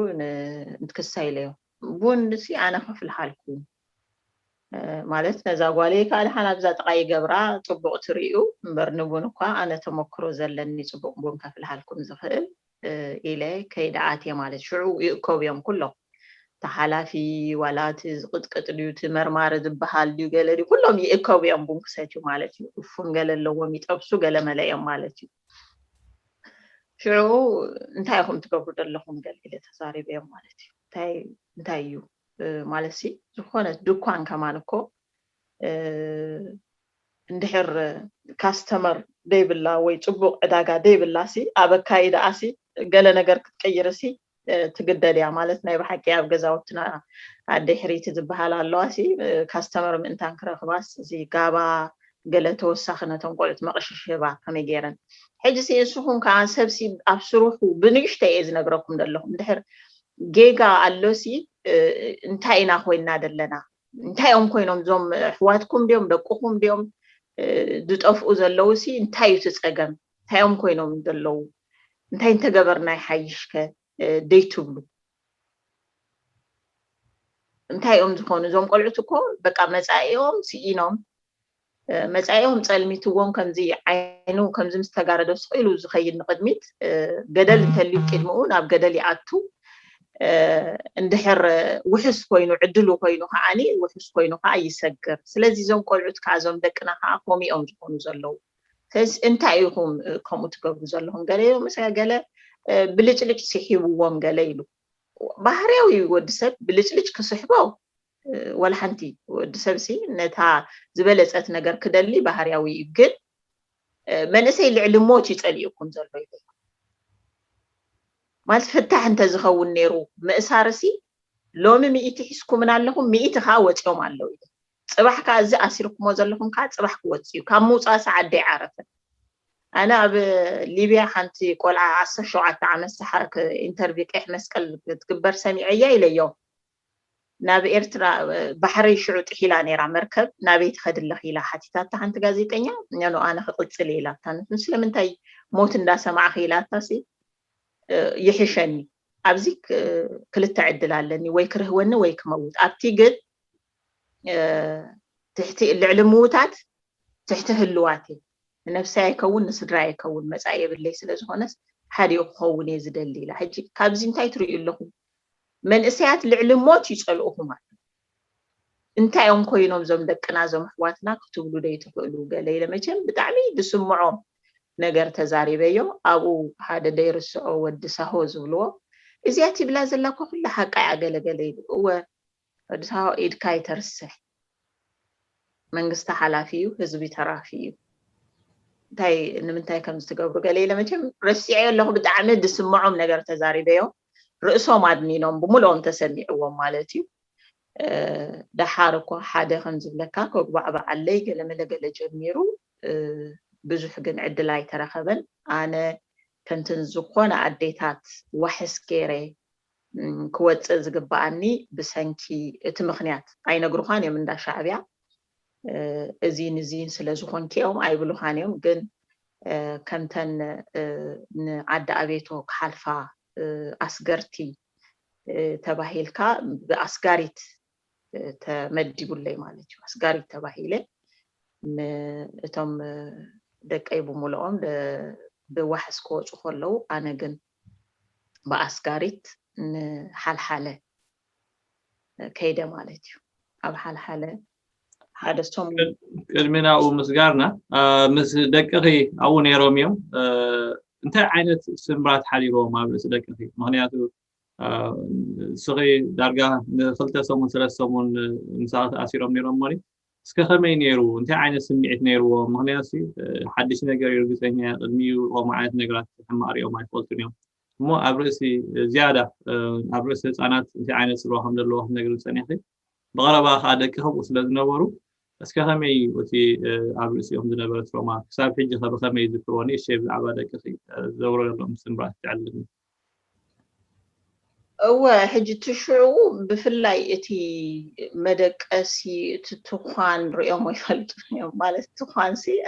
እንትክሳ ኢለዮም ቡን ሲ ኣነ ከፍልሓልኩም ማለት ነዛ ጓሌ ካል ሓናብዛ ጥቃይ ገብራ ጽቡቅ ትሪኡ እምበር ንቡን እኳ ኣነ ተመክሮ ዘለኒ ጽቡቅ ቡን ከፍልሓልኩም ዝኽእል ኢለ ከይደኣት ማለት ሽዑ ይእከብዮም ኩሎም ተሓላፊ ዋላት ዝቅጥቅጥ ድዩ ትመርማሪ ዝበሃል ድዩ ገለ ድዩ ኩሎም ይእከብዮም ቡን ክሰትዩ ማለት እዩ እፉን ገለ ኣለዎም ይጠብሱ ገለ መለዮም ማለት እዩ ሽዑ እንታይ ኢኹም ትገብሩ ዘለኹም ገለ ኢለ ተዛሪበዮም ማለት እዩ እንታይ እዩ ማለት ሲ ዝኾነ ድኳን ከማን እኮ እንድሕር ካስተመር ደይብላ ወይ ጽቡቅ ዕዳጋ ደይብላ ሲ ኣበካይዳ ኣሲ ገለ ነገር ክትቀይር ሲ ትግደድያ ማለት ናይ ብሓቂ ኣብ ገዛውትና ኣድሕሪት ዝበሃል ኣለዋ ሲ ካስተመር ምእንታን ክረኽባስ እዚ ጋባ ገለ ተወሳኺ ነቶም ቆልዑት መቕሽሽባ ከመይ ገይረን ሕጂ ሲ ንስኹም ከዓ ሰብሲ ኣብ ስሩሑ ብንእሽተይ እየ ዝነግረኩም ዘለኹም እንድሕር ጌጋ ኣሎሲ እንታይ ኢና ኮይና ደለና እንታይኦም ኮይኖም ዞም ኣሕዋትኩም ድዮም ደቁኹም ድዮም ዝጠፍኡ ዘለዉ ሲ እንታይ እዩ ትፀገም እንታይኦም ኮይኖም ዘለዉ እንታይ እንተገበርና ይሓይሽከ ደይትብሉ እንታይ ዝኾኑ ዞም ቆልዑት እኮ በቃ መጻኢኦም ሲኢኖም መጻኢኦም ጸልሚትዎም ከምዚ ዓይኑ ከምዚ ምስተጋረዶ ስኢሉ ዝኸይድ ንቅድሚት ገደል እንተልዩ ቅድምኡ ናብ ገደል ይኣቱ እንድሕር ውሕስ ኮይኑ ዕድሉ ኮይኑ ከዓኒ ውሕስ ኮይኑ ከዓ ይሰግር ስለዚ ዞም ቆልዑት ከዓ ዞም ደቅና ከዓ ኮሚኦም ዝኾኑ ዘለዉ ስለዚ እንታይ ኢኹም ከምኡ ትገብሩ ዘለኹም ገለ ምስ ገለ ብልጭልጭ ሲሒብዎም ገለ ኢሉ ባህርያዊ ወዲሰብ ብልጭልጭ ክስሕቦ ወላ ሓንቲ ወዲሰብ ሲ ነታ ዝበለፀት ነገር ክደሊ ባህርያዊ ግን መንእሰይ ልዕሊ ሞት ይፀሊኡኩም ዘሎ ይብል ማለት ፍታሕ እንተ ዝኸውን ነይሩ ምእሳርሲ ሎሚ 100 ሒስኩምን ኣለኹም 100 ከዓ ወፂኦም ኣለዉ ፅባሕ ከዓ እዚ ኣሲርኩሞ ዘለኹም ከዓ ፅባሕ ክወፅዩ ካብ ምውፃእ ሰዓት ደይዓረፈ ኣነ ኣብ ሊብያ ሓንቲ ቆልዓ 17 ዓመት ሰሓክ ኢንተርቪው ቀይሕ መስቀል ክትግበር ሰሚዐያ ኢለዮም ናብ ኤርትራ ባሕሪ ሽዑ ጥሒላ ነይራ መርከብ ናበይ ትኸድለኽ ኢላ ሓቲታታ ሓንቲ ጋዜጠኛ ያኖ ኣነ ክቅፅል ኢላታ ስለምንታይ ሞት እንዳሰማዕኺ ኢላታሲ ይሕሸኒ ኣብዚ ክልተ ዕድል ኣለኒ ወይ ክርህወኒ ወይ ክመውት ኣብቲ ግን ትሕቲ ልዕሊ ምውታት ትሕቲ ህልዋት ነፍሰይ ኣይከውን ንስድራ ኣይከውን መጻኢ የብለይ ስለዝኾነስ ሓዲኡ ክኸውን እየ ዝደሊ ኢላ ሕጂ ካብዚ እንታይ ትርእዩ ኣለኹም መንእሰያት ልዕሊ ሞት ይፀልኡኹም ኣሎ እንታይኦም ኮይኖም ዞም ደቅና ዞም ኣሕዋትና ክትብሉ ደይትኽእሉ ገለ ኢለ መቸም ብጣዕሚ ዝስምዖም ነገር ተዛሪበዮ ኣብኡ ሓደ ደይርስዖ ወዲ ሳሆ ዝብልዎ እዚኣ ትብላ ዘላ እኮ ኩላ ሓቃይ ኣገለገለ ኢሉ እወ ወዲ ሳሆ ኢድካ ይተርስሕ መንግስቲ ሓላፊ እዩ ህዝቢ ተራፊ እዩ እንታይ ንምንታይ ከም ዝትገብሩ ገለ ኢለ መቸም ረሲዐ ኣለኹ ብጣዕሚ ዝስምዖም ነገር ተዛሪበዮ ርእሶም ኣድኒኖም ብምልኦም ተሰሚዕዎም ማለት እዩ ደሓር እኮ ሓደ ከም ዝብለካ ከግባዕባዕ ኣለይ ገለ መለገለ ጀሚሩ ብዙሕ ግን ዕድል ኣይተረኸበን ኣነ ከምትን ዝኾነ ኣዴታት ዋሕስ ገይረ ክወፅእ ዝግባኣኒ ብሰንኪ እቲ ምኽንያት ኣይነግሩኻን እዮም እንዳ ሻዕብያ እዚን ስለዝኾንኪኦም ኣይብሉኻን እዮም ግን ከምተን ንዓዲ ኣቤቶ ክሓልፋ ኣስገርቲ ተባሂልካ ብኣስጋሪት ተመዲቡለይ ማለት እዩ ኣስጋሪት ተባሂለ እቶም ደቀይ ብምልኦም ብዋሕስ ክወፁ ከለዉ ኣነ ግን ብኣስጋሪት ንሓልሓለ ከይደ ማለት እዩ أب حالة هذا سوم كلمنا ومسجارنا مس دقيقي أو نيروميوم أنت عينت سمرات حليبه ما بس دقيقي مهنياتو صغي درجة خلته سومن ثلاث سومن مساعد أسيرهم نيروموني سكخمين نيرو أنت عين سمعت نيرو مهنياتي حدش نقدر يرجعني الميو ومعات نقرأ حماري وما يفوتنيهم مو أبرسي زيادة أبرسي أنا أنت عين سروح الحمد لله نقدر سنيحي بغربا خادك هم وصلنا نورو بس كهمي وتي أبرسي هم دنا روما ساب حجة خبخمي ذكروني الشيء بالعبادة كثير زورة لهم سمرات تعلمني هو حجة تشعو بفلاي اتي مدك اسي تتخان ريوم ويفلت مالت تخان سي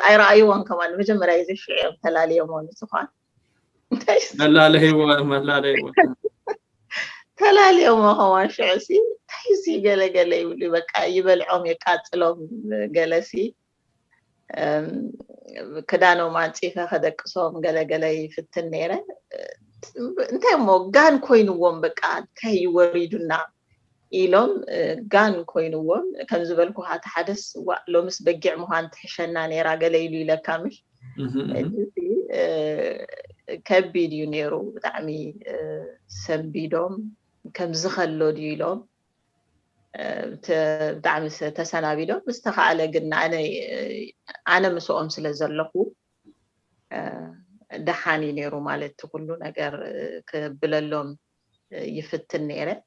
اي رأيوان كمان مجمرة يزي الشعير تلالي يومون تخان لا لا هو تلالي يوم هو شعسي تحيسي قلا يولي بكا يبلعوم يقاتلهم قلسي كدانو ما تيفا خدك صوم قلا يفتن نيرة انتي مو غان كوينوهم بقى كي يوريدونا إيلوم غان كوينوهم كان زبالكو هات حدث لو مس بقع مهان تحشنا نيرا قليلي لكامل كبيديو نيرو دعمي سنبيدوم كم زخلو ديلوم دعمي تسنابيدوم مستخعالة قلنا أنا مسوهم سلزلقو دحاني نيرو مالت كله نجار كبللهم يفتن نيره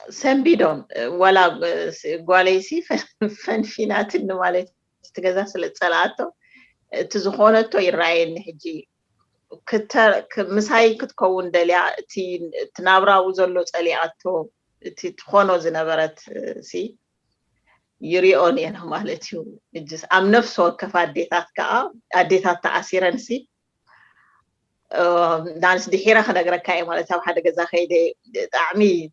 سنبيدوم ولا قاليسي فنفينات إنه مالت تجزا سلسلاتو تزخونتو يراين حجي كمساي كتكون دليا تي تنابرا وزلو تلياتو تي تخونو زنبرت سي يريوني أنا مالتيو الجس أم نفسه كفا أديتات تأثيرا سي دانس دي حيرا خدا قرأ مالتها وحدا قزا خيدي دعمي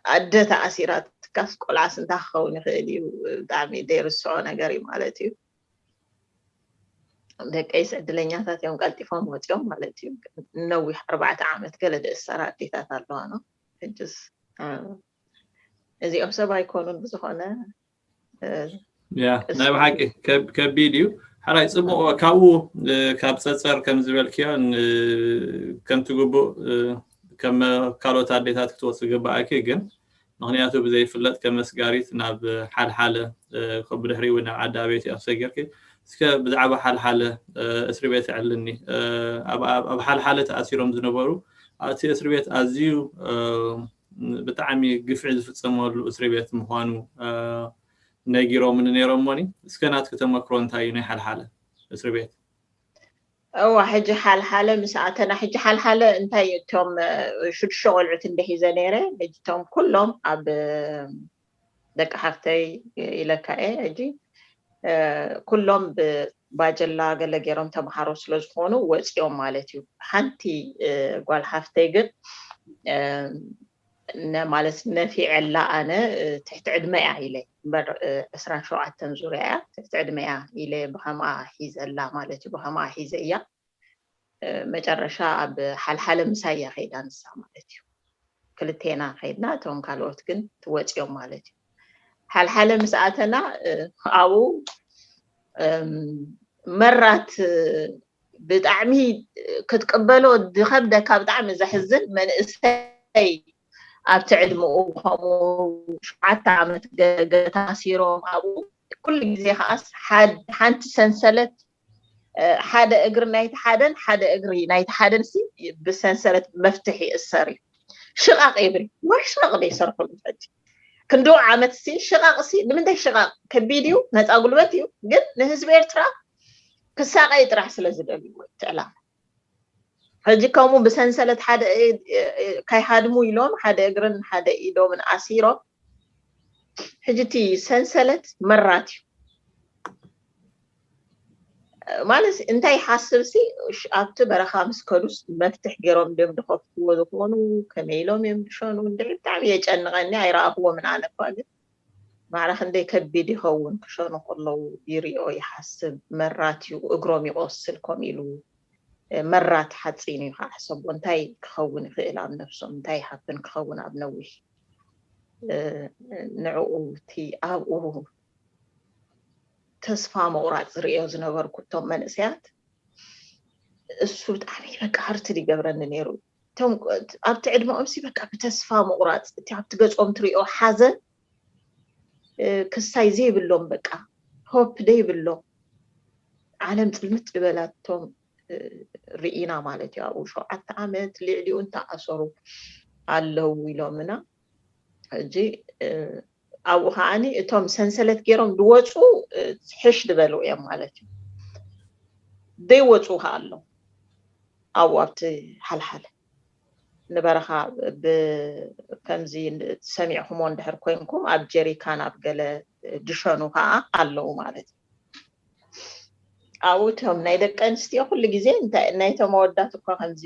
أدى تأثيرات كاس كل عسن تاخوني خيدي ودعمي دير السعونة قري مالتيو دك أي سعد لنياتات يوم قالتي فهمت يوم مالتيو نوي 4 عامات قلد السرات ديتات اللوانو الجس إذا أبسا يكونون بزخونة نايب حقي كفيديو حراي صبو كاو كابصصر كم زبلكيان كم تغبو كم كالوت اديتات كتوس غباكي جن مخنياتو بزي فلت كمسغاريت ناب حال خبرهري ونا عدا بيتي افسغركي اسك بزعبه حال اسري بيت علني اب حال تاثيرهم زنبرو اتي اسري بيت ازيو بتعمي قفع زفصمولو اسري بيت مخانو نيجيرو من نيروموني اسكنات كتمكرو انتاي ني حال اسري بيت او حجي حال مساعتنا حجي حال انتاي توم شو الشغل عت اندهي زنيره حجتهم كلهم اب دك حفتي الى كاي اجي كلهم باجلا غلغيرهم تمحارو سلازخونو وصيوم مالتيو حنتي قال حفتي قد مالت نفي علا أنا تحت عدمة إلي بر أسران شو عتن زوريا تحت عدمة إلي بهما حيز الله مالتي بهما حيزية مجرشا بحال مسايا خيدان السامالتي كلتينا خيدنا توم كالوت كن توجه يوم مالتي حال مساعتنا أو مرات بدعمي كتقبلوا دخبدا كابدعم زحزن من استي أبتعدموا هم شعات عملت تأثيرهم أبو كل جزء خاص حد سنسلة حدا أجر نايت حدا أجري نايت حدا سي بسنسلة مفتحي السري شقاق إبري وش شقاق دي صرف المفاجئ كندو عملت سي شقاق سي لمن ده شقاق كفيديو ناس أقول بتيو قد نهزب إيرترا كساقة يطرح سلازل أبي وتعلم هجي كومو بسنسلة حدا كاي حادمو يلوم حدا اقرن حدا ايدو من عسيرو هجتي سنسلة مراتيو مالس انتاي حاسبسي ابتو برا 5 كروس مفتح قيروم ديم دخوف وذكونو كميلوم يمدشونو ندعي بتعمي يجأنغاني ايرا هو من عنا فاقد معرخ اندي كبيدي هون كشونو قلو يريو يحاسب مراتيو اقروم يوصل كوميلو مرات حتصيني حسب وانتاي كخون في إلام نفسه انتاي حبن كخون أبنوي ንዕኡቲ ኣብኡ ተስፋ መቁራጽ ሪኦ ዝነበርኩቶም መንእስያት እሱ ብጣዕሚ በቃ ሃርቲ ሊገብረኒ ነይሩ ቶም ኣብቲ ዕድመኦም ሲ በቃ ብተስፋ መቁራጽ እቲ ኣብቲ ገጾም ትሪኦ ሓዘን ክሳይ ዘይብሎም በቃ ሆፕ ዘይብሎም ዓለም ጽልምት ዝበላቶም ርኢና ማለት እዩ ኣብኡ 7 ዓመት ልዕሊኡ እንተኣሰሩ ኣለው ኢሎምና እጂ ኣብኡ ከዓኒ እቶም ሰንሰለት ገይሮም ዝወፁ ሕሽ ዝበሉ እዮም ማለት እዩ ዘይወፁ ኣለው ኣብኡ ኣብቲ ሓልሓለ ንበረኻ ብከምዚ ሰሚዕኹሞ እንድሕር ኮይንኩም ኣብ ጀሪካን ኣብ ገለ ድሸኑ ከዓ ኣለው ማለት እዩ ኣብኡ እቶም ናይ ደቂ ኣንስትዮ ኩሉ ግዜ ናይቶም ኣወዳት እኳ ከምዚ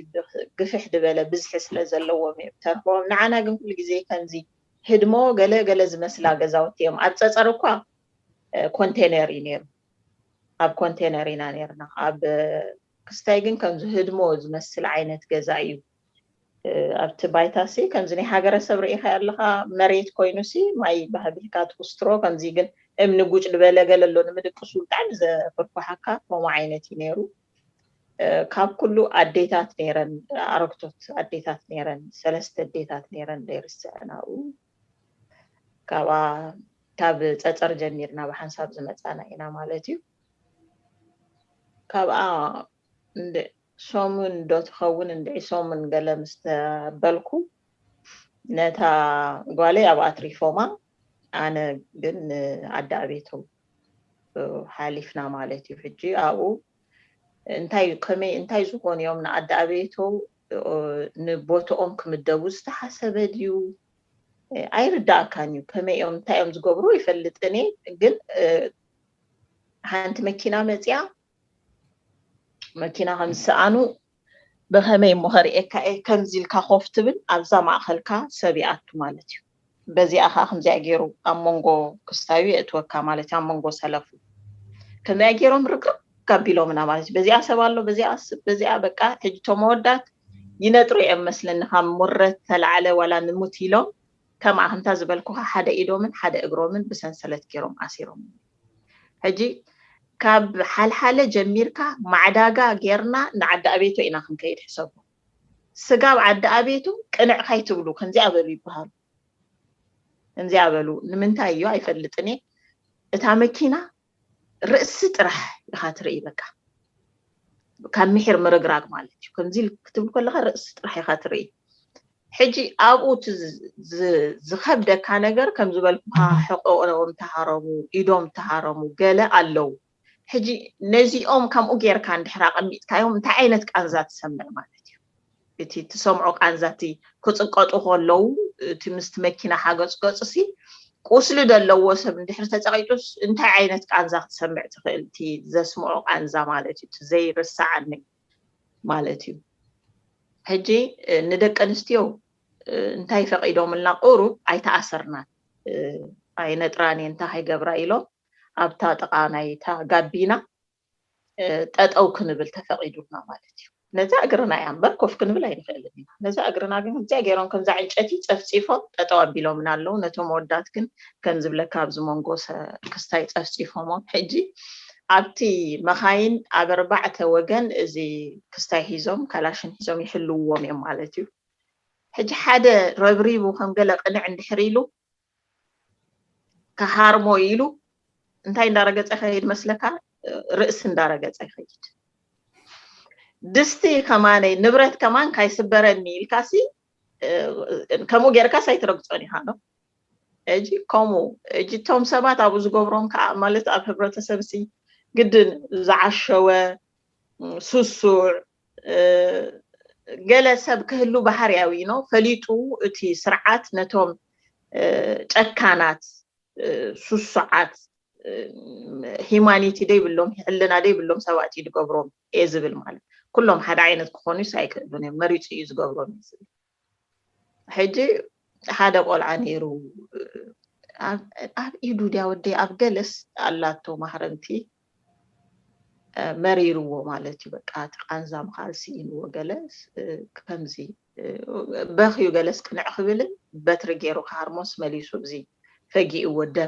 ግፍሕ ዝበለ ብዝሒ ስለ ዘለዎም እዮም ተርፎም ንዓና ግን ኩሉ ግዜ ከምዚ ህድሞ ገለ ገለ ዝመስላ ገዛውቲ እዮም ኣብ ፀፀር እኳ ኮንቴነር እዩ ነይሩ ኣብ ኮንቴነር ኢና ነርና ኣብ ክስታይ ግን ከምዚ ህድሞ ዝመስል ዓይነት ገዛ እዩ ኣብቲ ባይታሲ ከምዚ ናይ ሃገረሰብ ርኢኻ ያለኻ መሬት ኮይኑሲ ማይ ባህቢልካ ትኩስትሮ ከምዚ ግን እምኒ ጉጭ ዝበለ ገለ ኣሎ ንምድቅሱ ብጣዕሚ ዘፍርፋሓካ ከምኡ ዓይነት እዩ ነይሩ ካብ ኩሉ ኣዴታት ነይረን ኣረግቶት ኣዴታት ነይረን 3 ኣዴታት ነይረን ዘይርስዕን ኣብኡ ካብ ፀፀር ጀሚርና ብሓንሳብ ዝመፃና ኢና ማለት እዩ ካብኣ ሶሙን ዶ ትኸውን እንድዒ ሶሙን ገለ ምስ ተበልኩ ነታ ጓለይ ኣብኣ ትሪፎማ ኣነ ግን ኣዳቤቱ ሓሊፍና ማለት እዩ ሕጂ ኣብኡ እንታይ ዝኾኑ እዮም ንኣዳቤቱ ንቦትኦም ክምደቡ ዝተሓሰበ ድዩ ኣይርዳእካን እዩ ከመይ እዮም እንታይ እዮም ዝገብሩ ይፈልጥኒ ግን ሓንቲ መኪና መፅያ መኪና ከምዝሰኣኑ ብኸመይ እሞ ኸሪኤካ ከምዚ ኢልካ ኮፍ ትብል ኣብዛ ማእኸልካ ሰቢኣቱ ማለት እዩ በዚኣ ከዓ ከምዚኣ ገይሩ ኣብ መንጎ ክስታዩ የእትወካ ማለት እዩ ኣብ መንጎ ሰለፉ ከምዚኣ ገይሮም ርግርግ ኣቢሎምና ማለት እዩ በዚኣ ሰብ ኣሎ በዚኣ በቃ ሕጂ ቶም ኣወዳት ይነጥሩ እዮም መስለኒ ካብ ሙረት ተላዕለ ዋላ ንሙት ኢሎም ከምኣ ከምታ ዝበልኩኻ ሓደ ኢዶምን ሓደ እግሮምን ብሰንሰለት ገይሮም ኣሲሮም ሕጂ ካብ ሓልሓለ ጀሚርካ ማዕዳጋ ጌርና ንዓዲ ኣቤቱ ኢና ክንከይድ ሕሰቡ ስጋብ ዓዲ ኣቤቱ ቅንዕ ካይትብሉ ከምዚኣ በሉ ይበሃሉ ከምዚኣ በሉ ንምንታይ እዩ ኣይፈልጥኒ እታ መኪና ርእሲ ጥራሕ ኢኻ ትርኢ በቃ ካብ ምሕር ምርግራግ ማለት እዩ ከምዚ ክትብል ከለኻ ርእሲ ጥራሕ ኢኻ ትርኢ ሕጂ ኣብኡ ዝኸብደካ ነገር ከም ዝበልኩካ ሕቆኦም ተሃረሙ ኢዶም ተሃረሙ ገለ ኣለው ሕጂ ነዚኦም ከምኡ ጌርካ እንድሕር ኣቐሚጥካዮም እንታይ ዓይነት ቃንዛ ትሰምዕ ማለት እዩ እቲ ትሰምዖ ቃንዛቲ ክፅቀጡ ከለው እቲ ምስቲ መኪና ሓገፅ ገፅሲ ቁስሊ ዘለዎ ሰብ እንድሕር ተፀቂጡስ እንታይ ዓይነት ቃንዛ ክትሰምዕ ትኽእል እቲ ዘስምዖ ቃንዛ ማለት እዩ እቲ ዘይርስዓኒ ማለት እዩ ሕጂ ንደቂ ኣንስትዮ እንታይ ፈቂዶምልና ቁሩብ ኣይተኣሰርናን ኣይነጥራን እንታይ ከይገብራ ኢሎም ኣብታ ጥቃ ናይታ ጋቢና ጠጠው ክንብል ተፈቂዱና ማለት እዩ ነዛ እግርና እያ እምበር ኮፍ ክንብል ኣይንኽእልን ኢና ነዛ እግርና ግን ከምዚኣ ገይሮም ከምዛ ዕንጨይቲ ፀፍፂፎም ጠጠው ኣቢሎምና ኣለው ነቶም ወዳት ግን ከም ዝብለካ ኣብዚ መንጎ ክስታይ ፀፍፂፎሞም ሕጂ ኣብቲ መኻይን ኣብ 4 ወገን እዚ ክስታይ ሒዞም ካላሽን ሒዞም ይሕልውዎም እዮም ማለት እዩ ሕጂ ሓደ ረብሪቡ ከም ገለ ቅንዕ እንድሕር ኢሉ ከሃርሞ ኢሉ እንታይ እንዳረገፀ ይኸይድ መስለካ ርእሲ እንዳረገፀ ይኸይድ ድስቲ ከማነይ ንብረት ከማን ካይስበረኒ ኢልካሲ ከምኡ ጌርካስ ኣይትረግፆን ኢኻ ዶ ሕጂ ከምኡ ሕጂ ቶም ሰባት ኣብኡ ዝገብሮም ከዓ ማለት ኣብ ሕብረተሰብሲ ግድን ዝዓሸወ ሱሱዕ ገለ ሰብ ክህሉ ባህርያዊ ነው ፈሊጡ እቲ ስርዓት ነቶም ጨካናት ሱሱዓት ሂማኒቲ ደይብሎም ሕልና ደይብሎም ሰባት ይድገብሮም ዝብል ማለት ኩሎም ሓደ ዓይነት ክኾኑ ሳይክእሉን እዮም መሪፁ እዩ ዝገብሮም ዝብል ሕጂ ሓደ ቆልዓ ነይሩ ኣብ ኢዱ ድያ ወደይ ኣብ ገለስ ኣላቶ ማህረንቲ መሪርዎ ማለት እዩ በቃ ተቃንዛም ካልሲ ኢንዎ ገለስ ከምዚ በኽዩ ገለስ ቅንዕ ክብልን بتر جيرو كهرموس مليسو بزي فجي ودم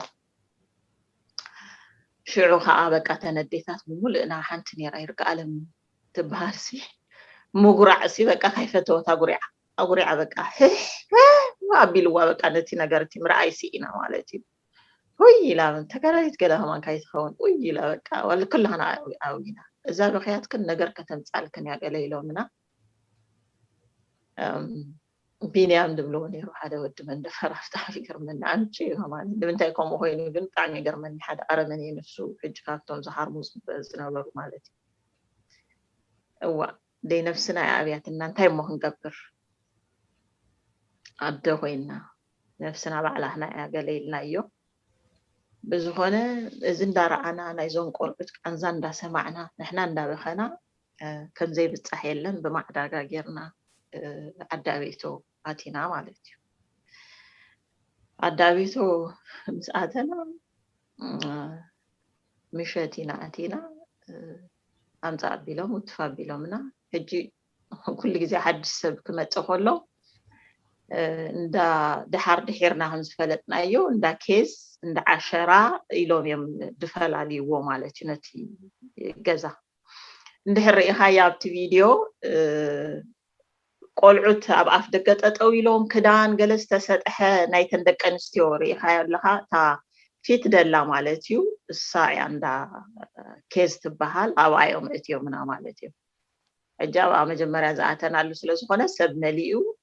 شعوها بقى تنديتات بملئنا حنتني رايرك ألم تبهرسي مقرعسي بقى كيفتو أقرع بقى وابيلوا بقى نتي نغرتي مرأيسي إنا مالتي وي لا تكررت كده همان كايت خون وي لا بقى ولا كلها أوينا إذا بخيات كن نغر كتمصال كن يا قليلو منا بينيام دبلوني روح هذا ود من دفر افتح من عنشي همان دمنتي كوم هويني بن طعني قرمني حدا أرمني نفسه حج كافتون زهار موز بزنابر مالتي هو دي نفسنا يا أبيات إن أنتي مو هنقبر عبده هوينا نفسنا بعلهنا يا قليلنا يو بزخونة إذن دارعنا نايزون قربت أنزان دا سمعنا نحنا ندا بخنا كان زي بتصحيلن بمعدا غيرنا عدابيتو آتينا مالتي عدابيتو مساعدنا مشاتينا آتينا أمزع بيلوم وتفا بيلومنا هجي كل جزي حد السبب كما تقولوا ندا دحر دحيرنا هم زفلتنا أيو ندا كيس ندا عشرة إلوم يوم دفل علي ومالتي نتي جزا ندحر رئيها يابتي فيديو قولعوت أب أفدقت أطويلهم كدان جلس تسطح نايتن دق أنستيو رئيها لها تا فيت دلا مالتيو الساعي عند كيس تبهال أو عيوم اتيو منا مالتيو الجواب مجمرة زعتنا على سلسخونة سبنا ليو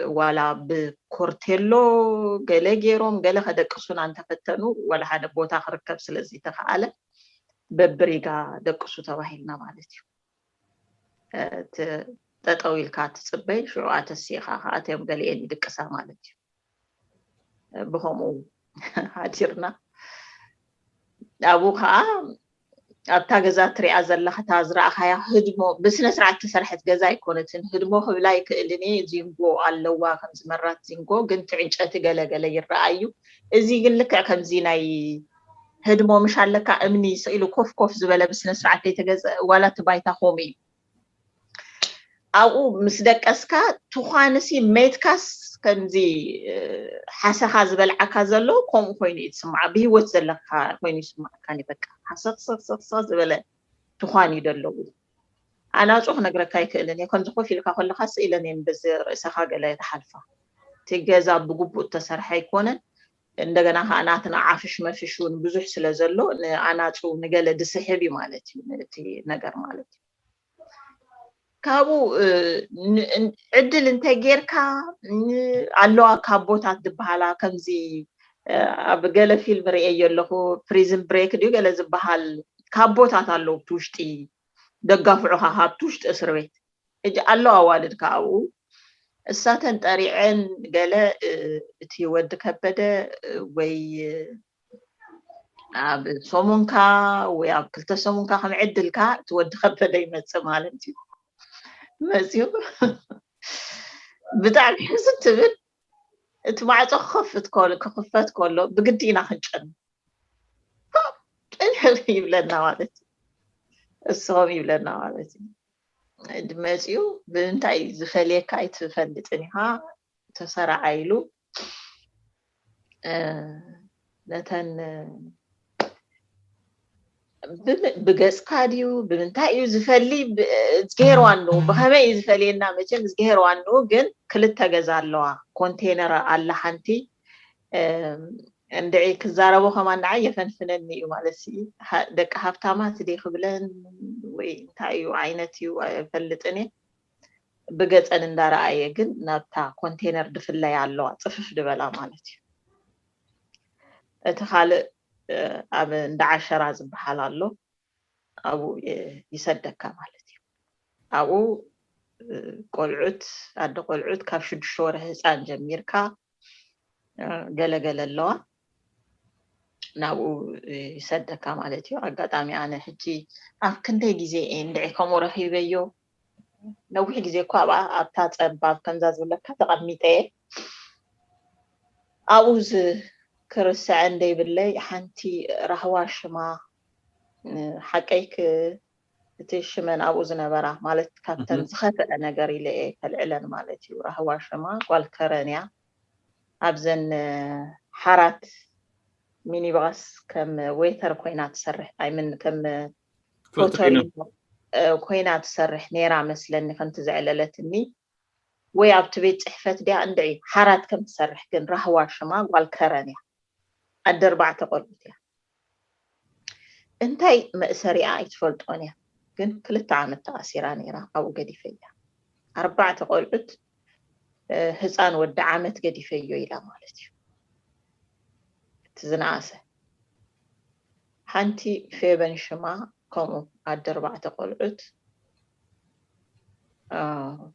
ولا بكورتيلو قال جيروم قال هذا قصون عن تفتنو ولا هذا بوتا خركب سلزي تفعله ببريقا دقصو تواهيلنا مالتيو تطويل كات صبي شعوات السيخة هاتيهم قال إني دقصا مالتيو بهمو هاتيرنا أبوها أبتا جزات رئاز الله تازرع خيا هدمو بس نسرع تسرحت جزاي كونتن هدمو هبلايك اللي زينجو على خمس مرات زينجو قلت عنشات قلا يرأيو إزي قل لك كم زيناي هدمو مش على أمني سئلو كوف زبالة بس نسرع تجزا ولا تبايتا خومي أو مسدك أسكا تخانسي ميتكاس كنزي حاسة زبالعكا زلو كوم خويني يتسمع به وتزلقها خويني يسمع كان يبقى حسد صد زبالة تخاني دلو أنا أشوف نقرأ كايك إلني كنت خوفي لك أقول لك خاص إلني بزر إساقا قلا يتحالفة تجازا بقبو التسرح يكونن እንደገና ሃናትና ዓፍሽ መፍሹን ብዙሕ ስለ ዘሎ አናጹ ነገለ ድስሕቢ ማለት እቲ ነገር ማለት ካቡ ዕድል እንታይ ጌርካ ኣለዋ ካቦታት ድበሃላ ከምዚ ኣብ ገለ ፊልም ርኤ የለኹ ፕሪዝን ብሬክ ድዩ ገለ ዝበሃል ካቦታት ኣለዉ ትውሽጢ ደጋፍዑኻ ሃብቲ ውሽጢ እስር ቤት እጅ ኣለዋ ዋልድ ካቡ الساتن طريقين قال تي ود كبده وي اب سومونكا وي اب كلت سومونكا خم عدلكا تود كبده يمص مالتي مزيو بتاع حسيت بن انت ما خفت كخفت كله بقدينا خنجن يبلنا مالتي الصوم يبلنا مالتي دمزيو بنتاي زفليكا يتفلطنيها تسرع عيلو نتن بغس كاديو بنتاي زفلي زغيروانو بخمي زفلينا مچم زغيروانو ግን ክልተ ገዛ ኣለዋ ኮንቴነር አለ ሓንቲ እንደይ ክዛረቦ ከማና የፈንፍነኒ እዩ ማለት ደቂ ሃብታማት ዲ ክብለን ወይ እንታይ ዓይነት እዩ ፈልጥኒ ብገጸን እንዳራአየ ግን ናብታ ኮንቴነር ድፍላይ ኣለዋ ጽፍፍ ድበላ ማለት እዩ እቲ ካልእ ኣብ እንዳ ዓሸራ ዝበሃል ኣሎ ኣብኡ ይሰደካ ማለት እዩ ኣብኡ ቆልዑት ኣደ ቆልዑት ካብ 6 ወር ህፃን ጀሚርካ ገለገለ ኣለዋ ናብኡ ይሰደካ ማለት እዩ ኣጋጣሚ ኣነ ሕጂ ኣብ ክንደይ ግዜ እንደይ ከምኡ ረኺበዮ ነዊሕ ግዜ እኳ ኣብታ ፀባብ ከምዛ ዝብለካ ተቐሚጠ ኣብኡ ክርስዕ እንደይብለይ ሓንቲ ራህዋ ሽማ ሓቀይክ እቲ ሽመን ኣብኡ ዝነበራ ማለት ካብተን ዝኸፍአ ነገር ኢለ ከልዕለን ማለት እዩ ራህዋ ሽማ ጓል ከረንያ أبزن حارات ميني باص كم ويتر كوينات تسرح أي من كم فوتوري كوينات تسرح نيرا مثلا كنت زعللتني ويابت بيت حفت دي عندي حارات كم تسرح كن رهوا شما والكرنيا الدربع تقولت يا انتي مأسرية يتفلتونيا كن كل تعامل تأثيراني را أو قدي فيا 4 تقولت هزان ودعامت قدي فيو إلى مالتي تزناسه حنتي في بن شما كومو الدربع تقولت 4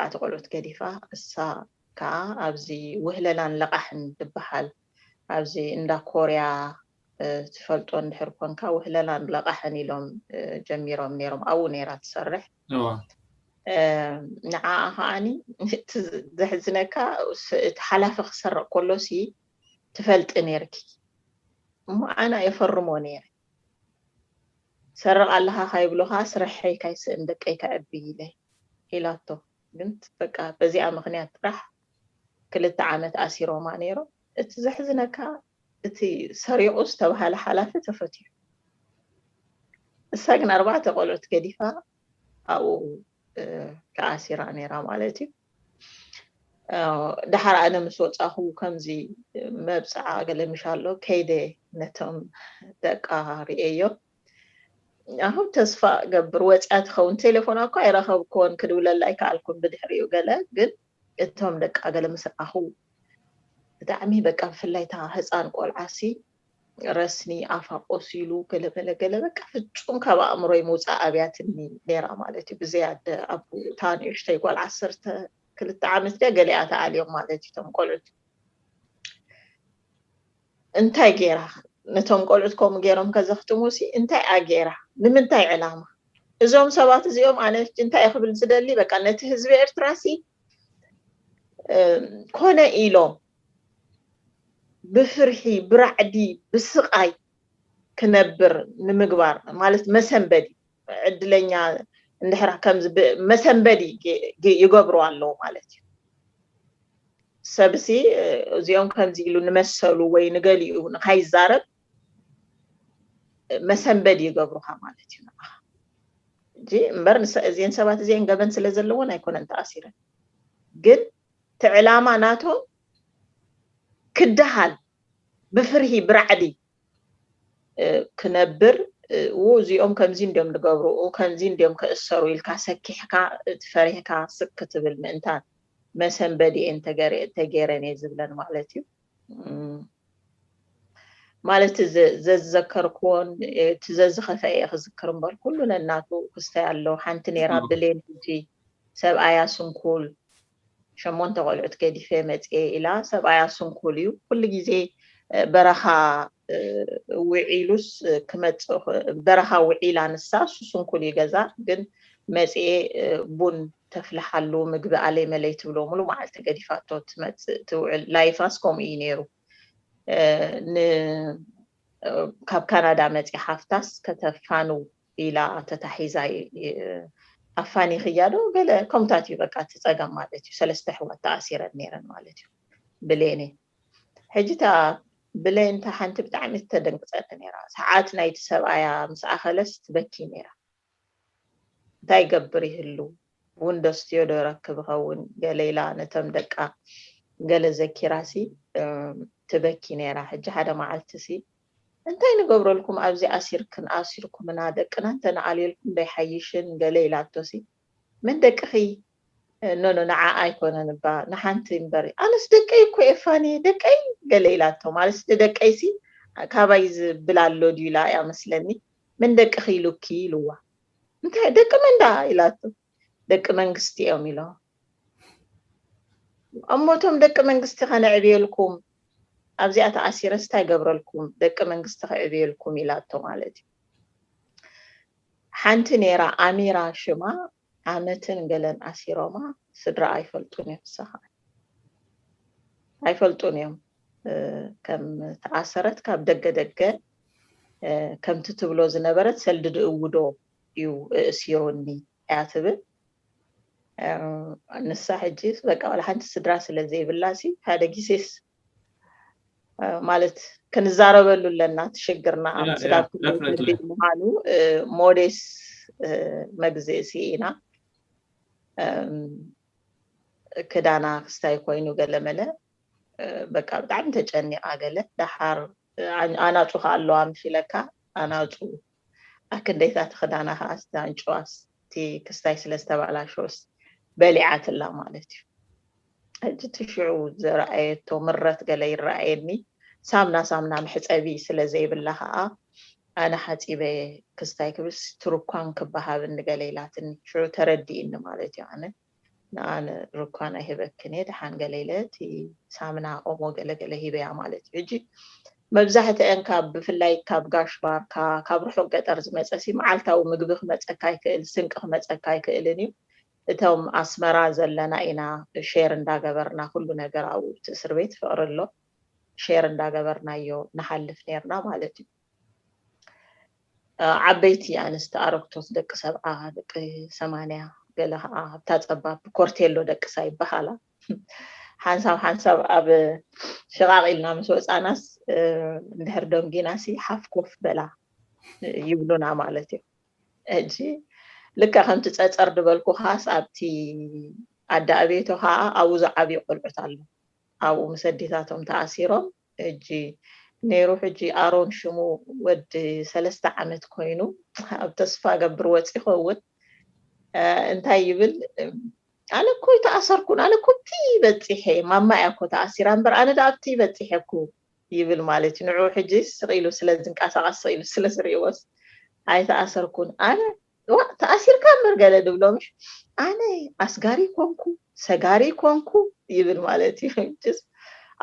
تقولت قديفة السا كا أبزي وهللان لقحن دبحال أبزي إندا كوريا تفلتون دحركون كا وهللان لقحن إلهم جميرهم نيرهم أو نيرات تسرح نعاها أني زحزنكا تحلف خسر كله سي تفلت نيركي مو أنا يفرمو نيري سرق الله خايبلوها سرحي كايس عندك أي كأبي لي إلاتو بنت بقى بزي مغنيات راح كل عامت أسيرو ما نيرو تزحزنكا تي سريع استوها لحلافة تفتيح الساقن 4 تقولت كديفة أو كأسيرا نيرا مالتي دحر أنا مسوط أخو كمزي مبسعة قال مشالو كيدي نتم دقا رئيو أهم تصفى قبر واتسات خون تليفونا كو يرخب كون كدولا لاي كالكم بدحريو قال قد اتهم دقا قال مسا أخو دعمي بقى في اللي تا هزان قول عاسي رسني أفا قوسيلو قال بقى فتشون كبا أمرو يموزا أبياتني نيرا مالتي بزياد أبو تاني اشتاي قول عسرت كل تعامل ده قال لي أتعاليهم مالتي تم قولت انتاي جيرا نتم قولتكم جيرهم كزختموسي انتاي أجيرا لمنتاي علامة إزوم سبات زيوم أنا انتاي أخبر زدلي بقى نتهز بإرتراسي كونا إيلو بفرحي برعدي بسقاي كنبر نمقبار مالت مسنبدي عدلنيا ندحرا كمز مسنبدي يقبروا الله مالتي سبسي زيوم كمز يلو نمسلو وي نقليو نخاي زارب مسنبدي يقبروها مالتي جي مبر زين سبات زين قبن سلزلون يكون انت أسيرا قد تعلاما ناتو كدهال بفرحي برعدي كنبر وزيوم كمزين ديوم لقبرو وكمزين ديوم كأسرو يلكا سكيحكا تفريحكا سكت بالمنتان مثلا بدي انت تجيرني زبلن مالتي مالت زذكر كون تزز خفايا خذكر مبال كلنا الناتو كستيالو حنتني رابلين تي سبعايا سنكول شمون تقولت كدي فهمت إلى سبعايا سنكوليو كل جزء برها وعيلوس كمت برها وعيلا نساس سنكولي جزا جن مسئ بون تفلحلو مقبع علي مليت بلو ملو معلت قديفاتو توعل لايفاسكم إينيرو كاب كندا مسئ حفتاس كتفانو إلى تتحيزاي أفاني خيادو قال كومتاتي بقى تتقام مالتي سلستحوى تأثير النيران مالتي بليني حجتا بلين تحنت بتعمل تدنقصت نيرا ساعات نايت سبعايا مسا خلص تبكي نيرا تاي قبري هلو وندس تيودو ركبها ون قليلا نتم دقا قال زكي راسي تبكي نيرا حج هذا معلتسي انتي نقبر لكم أبزي أسيركم نادق انت نعالي لكم دي حيشن قليلا توسي من دق خي نو نعا ايكون نبا نحنتي مبري انا صدقي كو افاني دقي قليلاتو مال صدقي سي كابايز بلالو ديلا يا مسلني من دق خيلوكي لوا انت دق من دا يلاتو دق منغستي يوميلو اموتهم دق منغستي خنعبي لكم ابزي اتاسير استا يقبر لكم دق منغستي خعبي لكم يلاتو مالتي حنت نيرا اميرا شما عامتن قلن أسيروما سدرا أيفلتوني بسها أيفلتونيهم كم تأثرت كم دقة كم تتبلو زنبرت سلدد أودو يو سيروني أعتبر ንሳ ሕጂስ በቃ ወላ ሓንቲ ስድራ ስለዘይብላሲ ሓደ ጊዜስ ማለት ክንዛረበሉ ለና ትሽግርና ስዳብ ምዃኑ ሞዴስ መግዝእሲ ኢና ክዳና ክስታይ ኮይኑ ገለመለ በቃ ብጣዕሚ ተጨኒቃ ገለ ዳሓር ኣናፁ ኣለዋ ምሽለካ ኣናፁ ኣክንደይታት ክዳና ከዓ ስታንጨዋስቲ ክስታይ ስለዝተባላሾስ በሊዓትላ ማለት እዩ ሕጂ ትሽዑ ዝረኣየቶ ምረት ገለ ይረኣየኒ ሳምና ምሕፀቢ ስለዘይብላ ከዓ ኣነ ሓፂበ ክስታይ ክብስ ትርኳን ክበሃብ እንገለ ኢላትኒ ሽዑ ተረዲእኒ ማለት እዩ ኣነ ርኳን ኣይህበክን እየ ድሓን ገለ ኢለ እቲ ሳምና ኦሞ ገለገለ ሂበያ ማለት እዩ ሕጂ መብዛሕትአን ብፍላይ ካብ ጋሽ ባርካ ካብ ርሑቅ ገጠር ዝመፀሲ መዓልታዊ ምግቢ ክመፀካ ይክእል ስንቂ ክመፀካ ይክእልን እዩ እቶም ኣስመራ ዘለና ኢና ሼር እንዳገበርና ኩሉ ነገር ኣብኡ እስር ቤት ፍቅሪ ኣሎ ሼር እንዳገበርናዮ ንሓልፍ ነርና ማለት እዩ ዓበይቲ ኣንስቲ ኣረግቶት ደቂ ሰብዓ ደቂ 80 ገለ ከዓ ኣብታ ፀባብ ኮርቴሎ ደቅሳ ይበሃላ ሓንሳብ ኣብ ሽቃቅ ኢልና ምስ ወፃናስ እንድሕር ደንጊናሲ ሓፍ ኮፍ በላ ይብሉና ማለት እዩ ሕጂ ልካ ከምቲ ፀፀር ድበልኩ ካስ ኣብቲ ኣዳኣቤቶ ከዓ ኣብኡ ዝዓብዩ ቆልዑት ኣሎ ኣብኡ መሰዲታቶም ተኣሲሮም ሕጂ ነይሩ ሕጂ ኣሮን ሽሙ ወዲ 3 ዓመት ኮይኑ ኣብ ተስፋ ገብር ወፂ ይኸውን እንታይ ይብል ኣነ እኮ ተኣሰርኩን ኣነ እኮ እቲ በፂሐ ማማያ እኮ ተኣሲራ እምበር ኣነ ዳ ኣብቲ በፂሐኩ ይብል ማለት እዩ ንዑ ሕጂ ስቂሉ ስለዝንቀሳቀስ ስቂሉ ስለዝሪእዎስ ኣይተኣሰርኩን ኣነ ተኣሲርካ እምበር ገለ ድብሎምሽ ኣነ ኣስጋሪ ኮንኩ ሰጋሪ ኮንኩ ይብል ማለት እዩ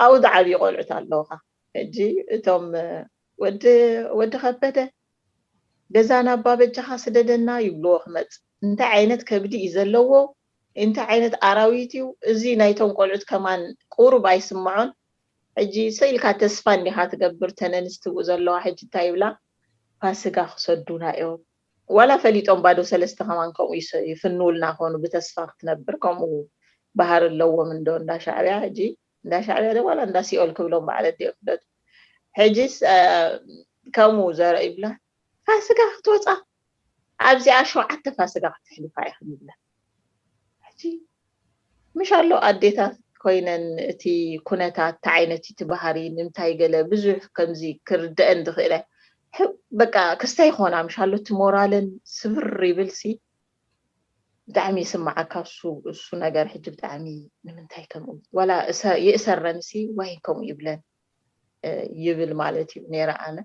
ኣብኡ ዝዓብዩ ቆልዑት ኣለውካ ሕጂ እቶም ወዲ ከበደ ገዛና ኣባበጃኻ ስደደና ይብልዎ ክመፅ እንታይ ዓይነት ከብዲ እዩ ዘለዎ እንታይ ዓይነት ኣራዊት እዩ እዚ ናይቶም ቆልዑት ከማን ቁሩብ ኣይስምዖን ሕጂ ስኢልካ ተስፋ እንዲኻ ትገብር ተነንስትብኡ ዘለዋ ሕጂ እንታይ ይብላ ፋሲጋ ክሰዱና እዮም ወላ ፈሊጦም ባዶ 3 ከማን ከምኡ ይፍንውልና ኮኑ ብተስፋ ክትነብር ከምኡ ባህር ኣለዎም እንዶ እንዳሻዕብያ ሕጂ እንዳሻዕብያ ደ ዋላ እንዳሲኦል ክብሎም ባዕለት ይፍለጡ ሕጂስ ከምኡ ዘርኢ ይብላ ፋሲጋ ክትወፃ ኣብዚኣ 7 ፋሲጋ ክትሕልፋ ይኽእል ይብላ ሕጂ ምሽ ኣሎ ኣዴታት ኮይነን እቲ ኩነታት ተዓይነት ትባህሪ ንምንታይ ገለ ብዙሕ ከምዚ ክርድአን ዝኽእለ በቃ ክስታይ ይኾና ምሽ ኣሎ እቲ ሞራልን ስብር ይብልሲ ብጣዕሚ ይስማዓካ እሱ ነገር ሕጂ ብጣዕሚ ንምንታይ ከምኡ ወላ ይእሰረንሲ ወይ ከምኡ ይብለን ይብል ማለት እዩ ነይረ ኣነ